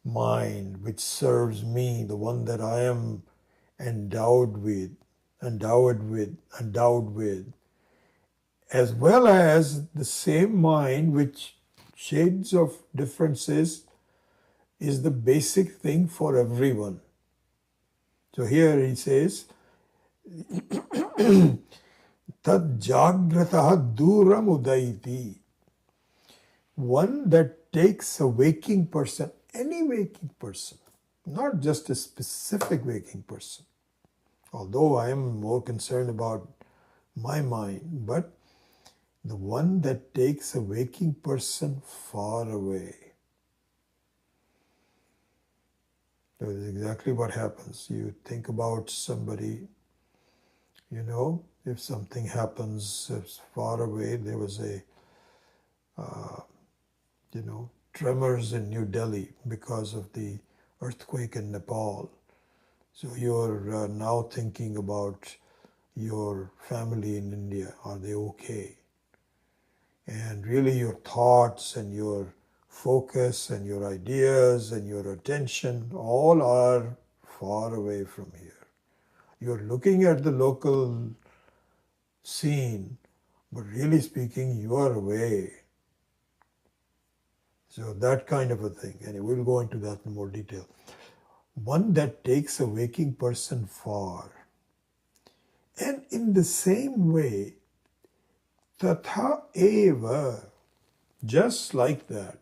Speaker 1: mind, which serves me, the one that I am endowed with, as well as the same mind which shades of differences is the basic thing for everyone. So here he says, Tad jagrataha duram udaiti. One that takes a waking person, any waking person, not just a specific waking person. Although I am more concerned about my mind, but the one that takes a waking person far away. That is exactly what happens. You think about somebody, if something happens far away, there was a, tremors in New Delhi because of the earthquake in Nepal. So you're now thinking about your family in India. Are they okay? And really your thoughts and your focus and your ideas and your attention all are far away from here. You're looking at the local scene, but really speaking, you are away. So that kind of a thing. And we'll go into that in more detail. One that takes a waking person far. And in the same way, tatha eva, just like that,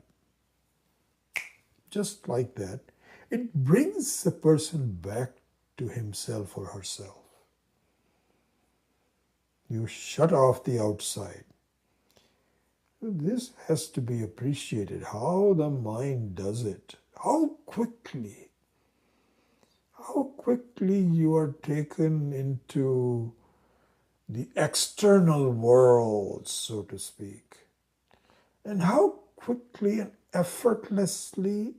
Speaker 1: it brings the person back to himself or herself. You shut off the outside. This has to be appreciated, how the mind does it, how quickly you are taken into the external world, so to speak, and how quickly and effortlessly,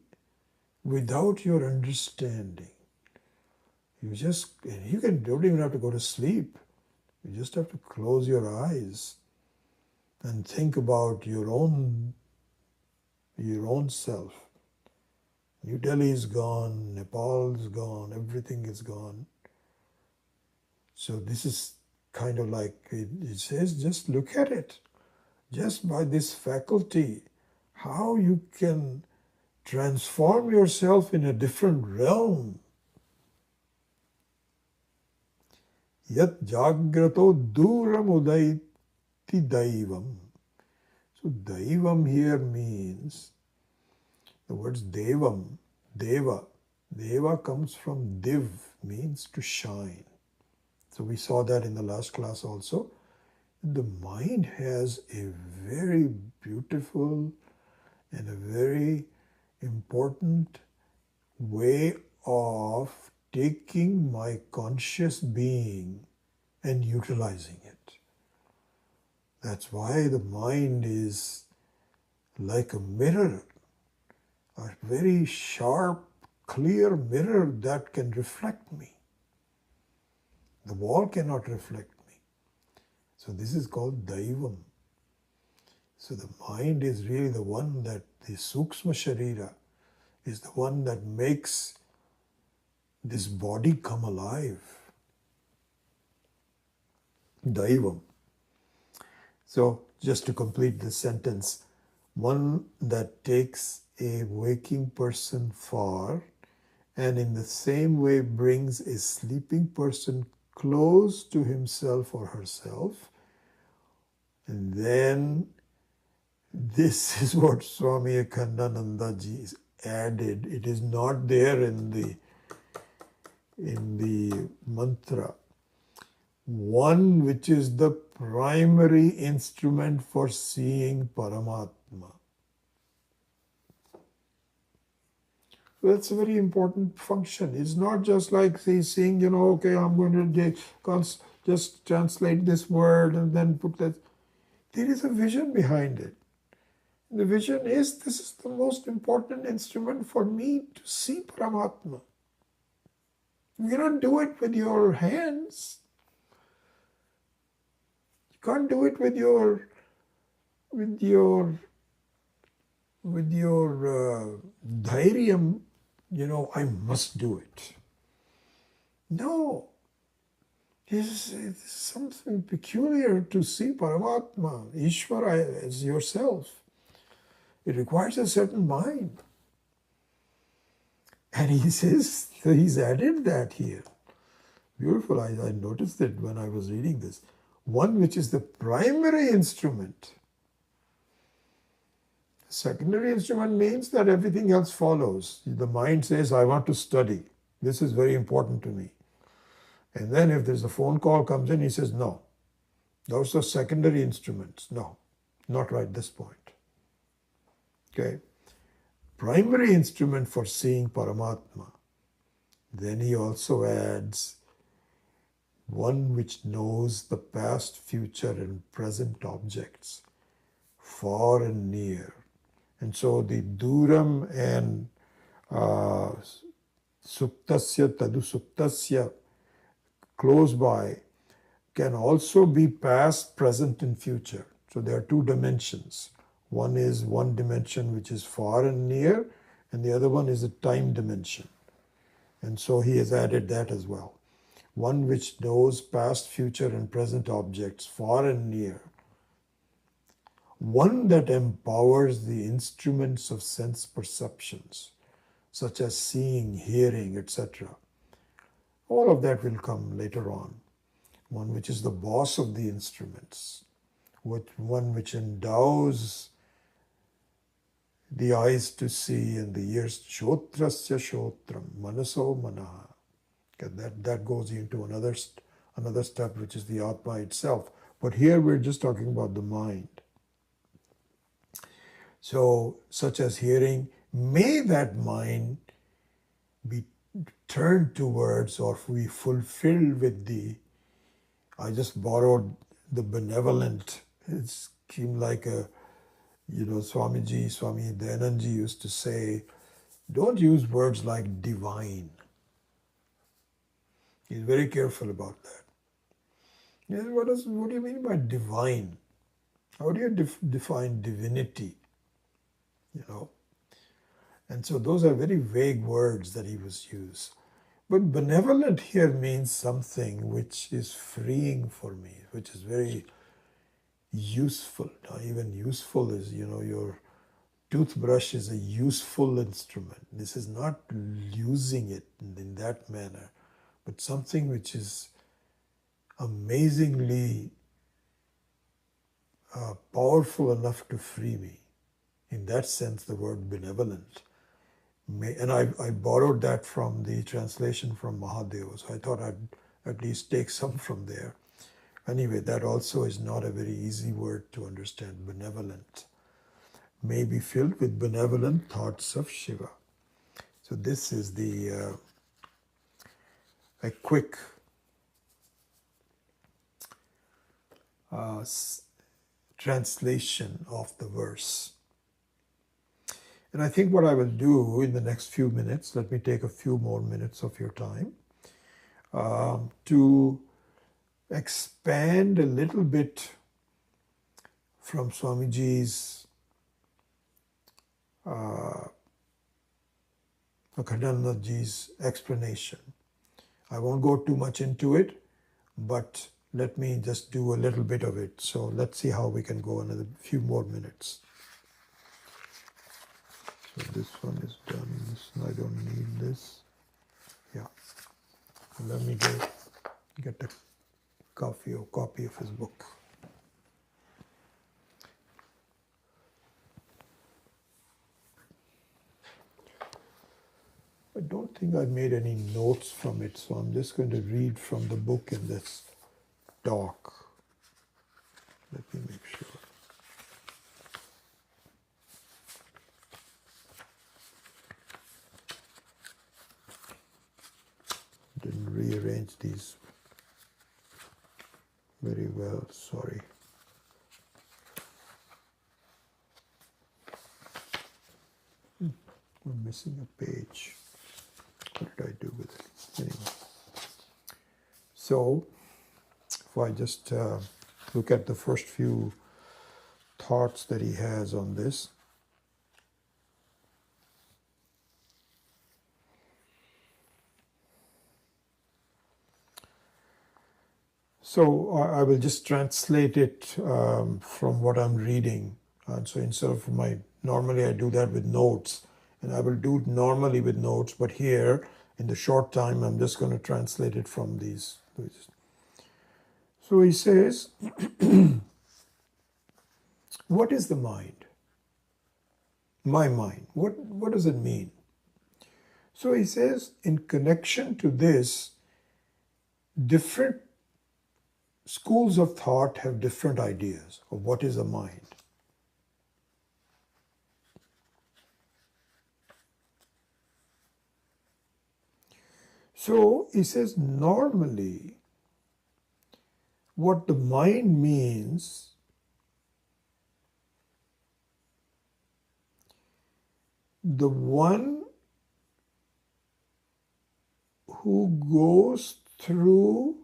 Speaker 1: without your understanding, you don't even have to go to sleep. You just have to close your eyes and think about your own self. New Delhi is gone, Nepal is gone, everything is gone. So this is kind of like, it says, just look at it. Just by this faculty, how you can transform yourself in a different realm. Yat jagrato duram udaiti daivam. So Daivam here means, the words Devam, Deva. Deva comes from Div, means to shine. So we saw that in the last class also. The mind has a very beautiful and a very important way of taking my conscious being and utilizing it. That's why the mind is like a mirror, a very sharp, clear mirror that can reflect me. The wall cannot reflect me. So this is called Daivam. So the mind is really the one that, the Suksma Sharira, is the one that makes this body come alive. Daivam. So just to complete this sentence, one that takes a waking person far and in the same way brings a sleeping person close to himself or herself. And then this is what Swami Akhandananda ji is added. It is not there in the mantra. One which is the primary instrument for seeing Paramatma. That's a very important function. It's not just like seeing, okay, I'm going to just translate this word and then put that. There is a vision behind it. The vision is, this is the most important instrument for me to see Paramatma. You cannot do it with your hands. You can't do it with your dhairyam, I must do it. No. It's something peculiar to see Paramatma, Ishvara as yourself. It requires a certain mind. And he says, he's added that here. Beautiful. I noticed it when I was reading this. One which is the primary instrument. Secondary instrument means that everything else follows. The mind says, I want to study. This is very important to me. And then if there's a phone call comes in, he says, no. Those are secondary instruments. No, not right at this point. Okay. Primary instrument for seeing Paramatma. Then he also adds one which knows the past, future, and present objects, far and near. And so the Duram and Suktasya, Tadu Suktasya, close by, can also be past, present, and future. So there are two dimensions. One is one dimension which is far and near, and the other one is a time dimension. And so he has added that as well. One which knows past, future, and present objects, far and near. One that empowers the instruments of sense perceptions, such as seeing, hearing, etc. All of that will come later on. One which is the boss of the instruments. One which endows the eyes to see and the ears, shotrasya shotram, manaso manaha. That goes into another step, which is the Atma itself. But here we're just talking about the mind. So, such as hearing, may that mind be turned towards or be fulfilled with I just borrowed the benevolent. It seemed like Swami Dayanandji used to say, don't use words like divine. He's very careful about that. What do you mean by divine? How do you define divinity? And so those are very vague words that he was used. But benevolent here means something which is freeing for me, which is very useful. Now, even useful is, your toothbrush is a useful instrument. This is not using it in that manner, but something which is amazingly powerful enough to free me. In that sense, the word benevolent. And I borrowed that from the translation from Mahadeva, so I thought I'd at least take some from there. Anyway, that also is not a very easy word to understand. Benevolent. May be filled with benevolent thoughts of Shiva. So this is the a quick translation of the verse. And I think what I will do in the next few minutes, let me take a few more minutes of your time, to expand a little bit from Swamiji's Akhandanandji's explanation. I won't go too much into it, but let me just do a little bit of it. So let's see how we can go another few more minutes. So this one is done. This one, I don't need this. Yeah. Let me go get a copy of his book. I don't think I made any notes from it, so I'm just going to read from the book in this talk. Let me make sure. Didn't rearrange these very well, sorry. I'm missing a page. What did I do with it? Anyway. So, if I just look at the first few thoughts that he has on this. So I will just translate it from what I'm reading. And so instead of normally I do that with notes, and I will do it normally with notes, but here in the short time I'm just going to translate it from these. So he says, what is the mind? My mind. What does it mean? So he says, in connection to this, different schools of thought have different ideas of what is a mind. So he says, normally, what the mind means the one who goes through,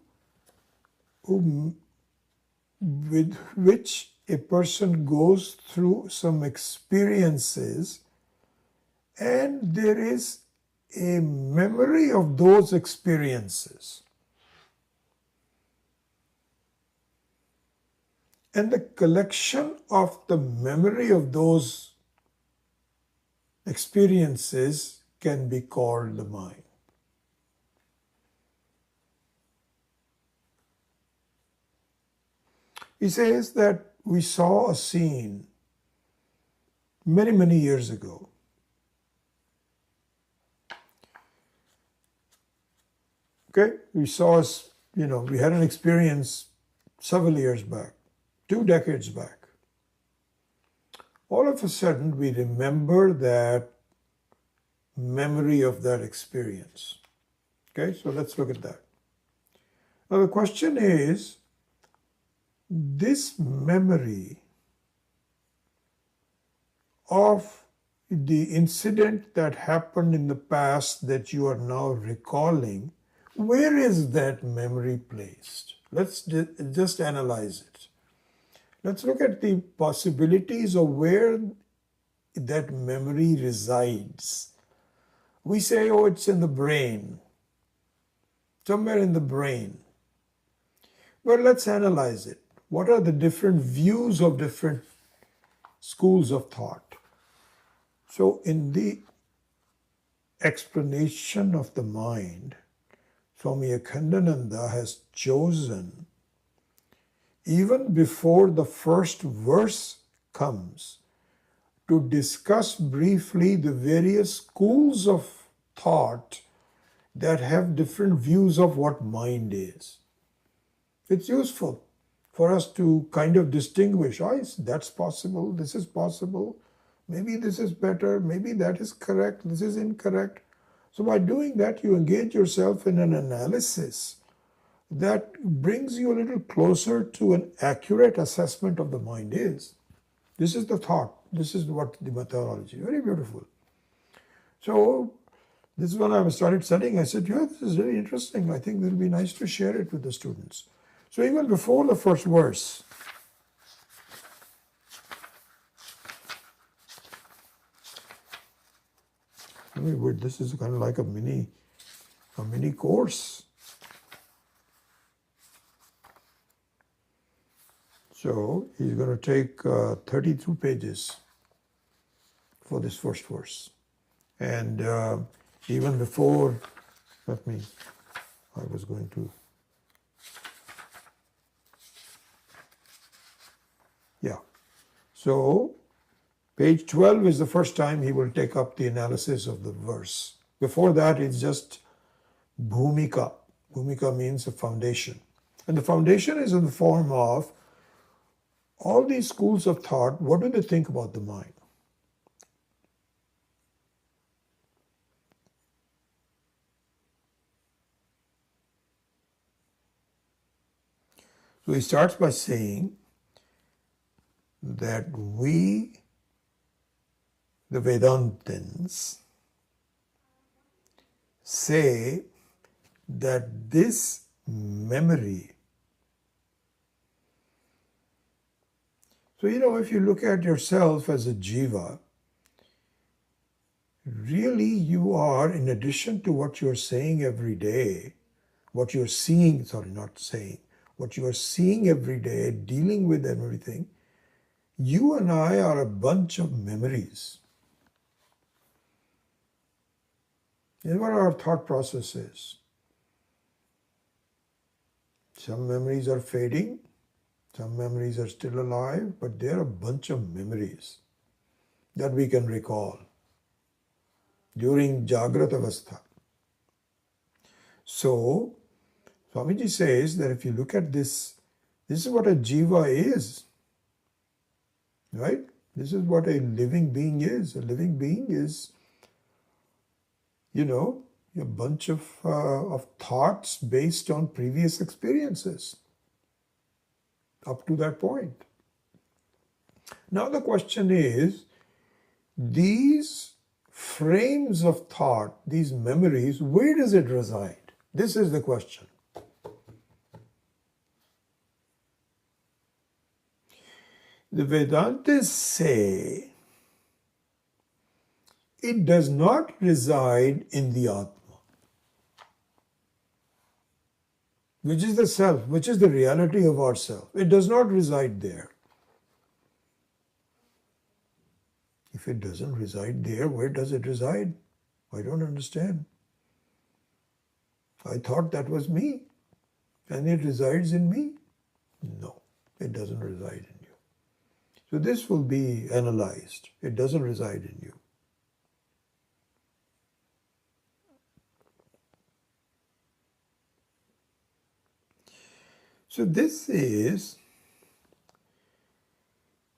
Speaker 1: with which a person goes through some experiences, and there is a memory of those experiences. And the collection of the memory of those experiences can be called the mind. He says that we saw a scene many, many years ago. Okay, we had an experience several years back, 2 decades back. All of a sudden, we remember that memory of that experience. Okay, so let's look at that. Now the question is, this memory of the incident that happened in the past that you are now recalling, where is that memory placed? Let's just analyze it. Let's look at the possibilities of where that memory resides. We say, oh, it's in the brain, somewhere in the brain. But let's analyze it. What are the different views of different schools of thought? So in the explanation of the mind, Swami Akhandananda has chosen even before the first verse comes, to discuss briefly the various schools of thought that have different views of what mind is. It's useful for us to kind of distinguish, oh, that's possible, this is possible, maybe this is better, maybe that is correct, this is incorrect. So by doing that, you engage yourself in an analysis that brings you a little closer to an accurate assessment of the mind is. This is the thought. This is what the methodology. Very beautiful. So this is when I started studying. I said, yeah, this is really interesting. I think it will be nice to share it with the students. So even before the first verse, this is kind of like a mini course. So he's going to take 32 pages for this first verse. And even before, I was going to, yeah. So page 12 is the first time he will take up the analysis of the verse. Before that, it's just bhumika. Bhumika means a foundation. And the foundation is in the form of all these schools of thought. What do they think about the mind? So he starts by saying that we, the Vedantins, say that this memory, so if you look at yourself as a jiva, really you are, in addition to what you're saying every day, what you're seeing, what you are seeing every day, dealing with everything, you and I are a bunch of memories. This is what our thought process is. Some memories are fading, some memories are still alive, but they're a bunch of memories that we can recall during Jagrat Avastha. So, Swamiji says that if you look at this, this is what a jiva is, right? This is what a living being is. A living being is, a bunch of thoughts based on previous experiences up to that point. Now the question is, these frames of thought, these memories, where does it reside? This is the question. The Vedantas say it does not reside in the Atma, which is the self, which is the reality of ourself. It does not reside there. If it doesn't reside there, where does it reside? I don't understand. I thought that was me, and it resides in me. No, it doesn't reside in you. So this will be analyzed. It doesn't reside in you. So this is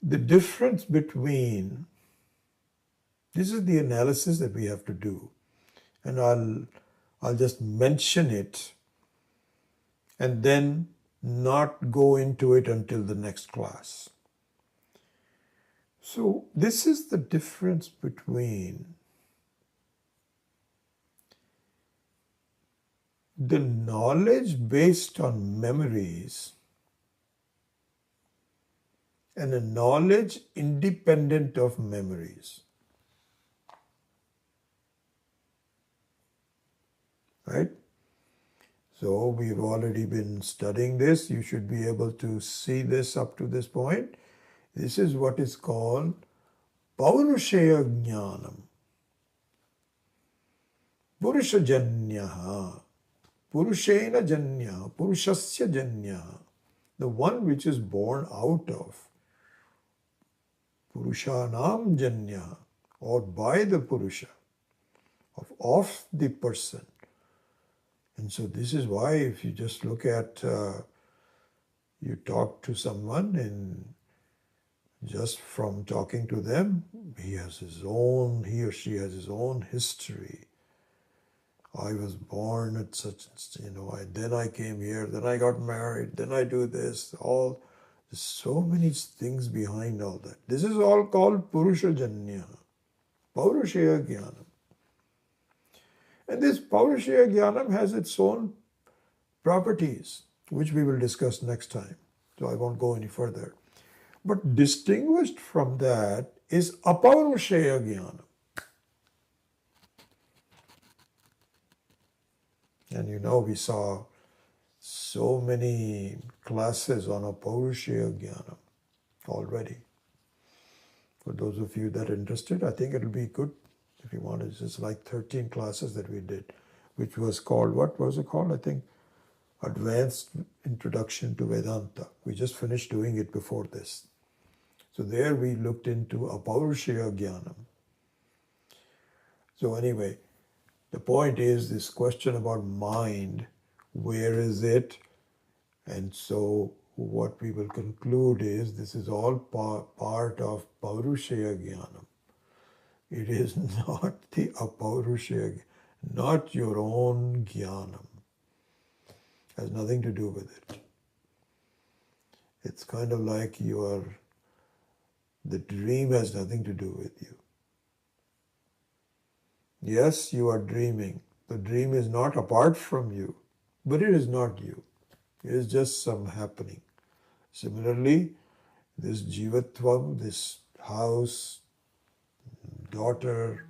Speaker 1: the difference between, this is the analysis that we have to do. And I'll just mention it and then not go into it until the next class. So this is the difference between the knowledge based on memories and a knowledge independent of memories. Right? So we've already been studying this. You should be able to see this up to this point. This is what is called Paurushaya Jnanam. Purushajanyaha. Purushena janya. Purushasya janya. the one which is born out of Purushanam Janya, or by the Purusha, of the person. And so this is why if you just look at, you talk to someone and just from talking to them, he or she has his own history. I was born at such, then I came here, then I got married, then I do this, there's so many things behind all that. This is all called Purusha Janya, Paurushaya Jnanam. And this Paurushaya Jnanam has its own properties, which we will discuss next time. So I won't go any further. But distinguished from that is Apaurushaya Jnanam. And we saw so many classes on Apaurushaya Jnanam already. For those of you that are interested, I think it'll be good if you want. It's just like 13 classes that we did, which was called, what was it called? I think Advanced Introduction to Vedanta. We just finished doing it before this. So there we looked into Apaurushaya Jnanam. So anyway, the point is this question about mind, where is it? And so what we will conclude is this is all part of Paurushaya Jnanam. It is not the Apaurushaya, not your own Jnanam. Has nothing to do with it. It's kind of like the dream has nothing to do with you. Yes, you are dreaming. The dream is not apart from you, but it is not you. It is just some happening. Similarly, this jivatvam, this house, daughter,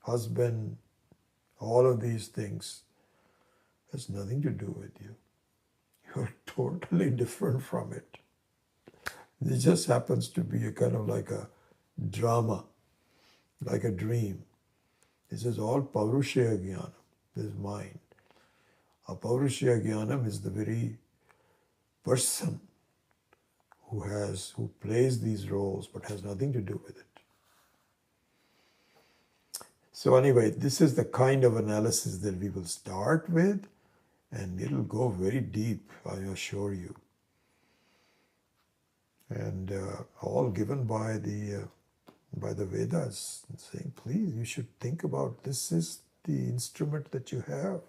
Speaker 1: husband, all of these things has nothing to do with you. You're totally different from it. It just happens to be a kind of like a drama, like a dream. This is all Paurushaya Jnanam, this is mind. Apaurushaya Jnanam is the very person who plays these roles but has nothing to do with it. So anyway, this is the kind of analysis that we will start with, and it'll go very deep, I assure you. And all given by the Vedas, saying, please, you should think about this is the instrument that you have.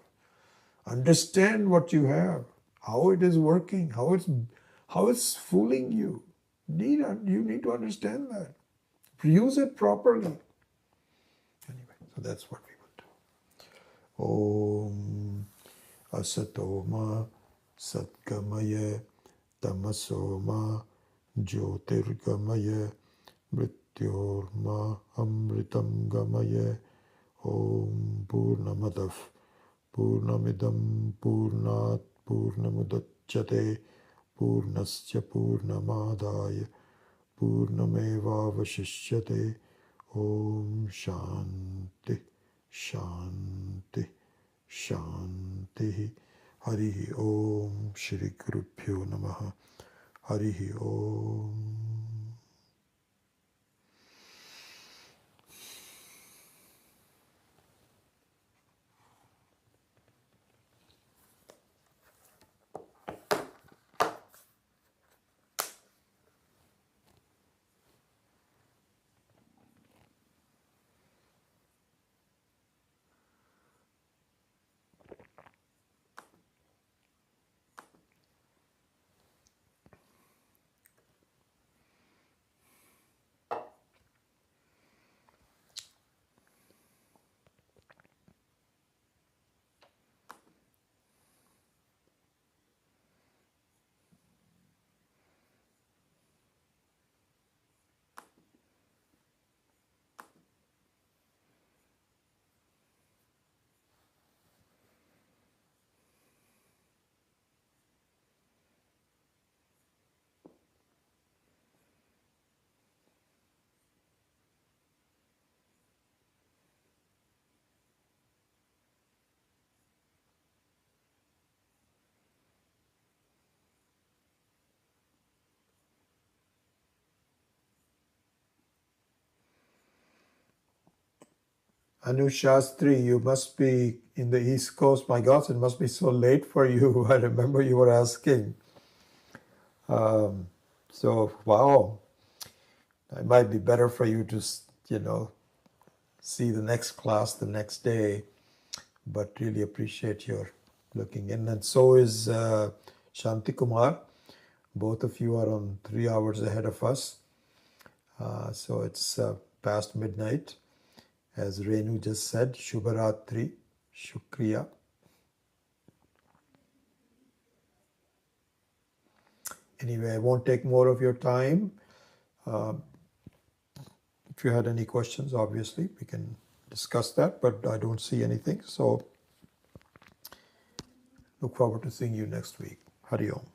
Speaker 1: Understand what you have, how it is working, how it's fooling you. You need to understand that. Use it properly. Anyway, so that's what we will do. Om Asatoma Satgamaya Tamasoma Jyotirgamaya Mrityorma Amritam Gamaya. Om Purnamadav Purnamidam Purnat Purnamudachyate Purnasya Purnamadaya Purnameva Vashishyate. Om Shanti Shanti Shanti. Harihi Om Shri Gurubhyo Namaha. Harihi Om. Anu Shastri, you must be in the East Coast. My gosh, it must be so late for you. I remember you were asking. So, wow, it might be better for you to, see the next class the next day. But really appreciate your looking in. And so is Shanti Kumar. Both of you are on 3 hours ahead of us. So it's past midnight. As Renu just said, Shubharatri, Shukriya. Anyway, I won't take more of your time. If you had any questions, obviously, we can discuss that, but I don't see anything. So look forward to seeing you next week. Hari Om.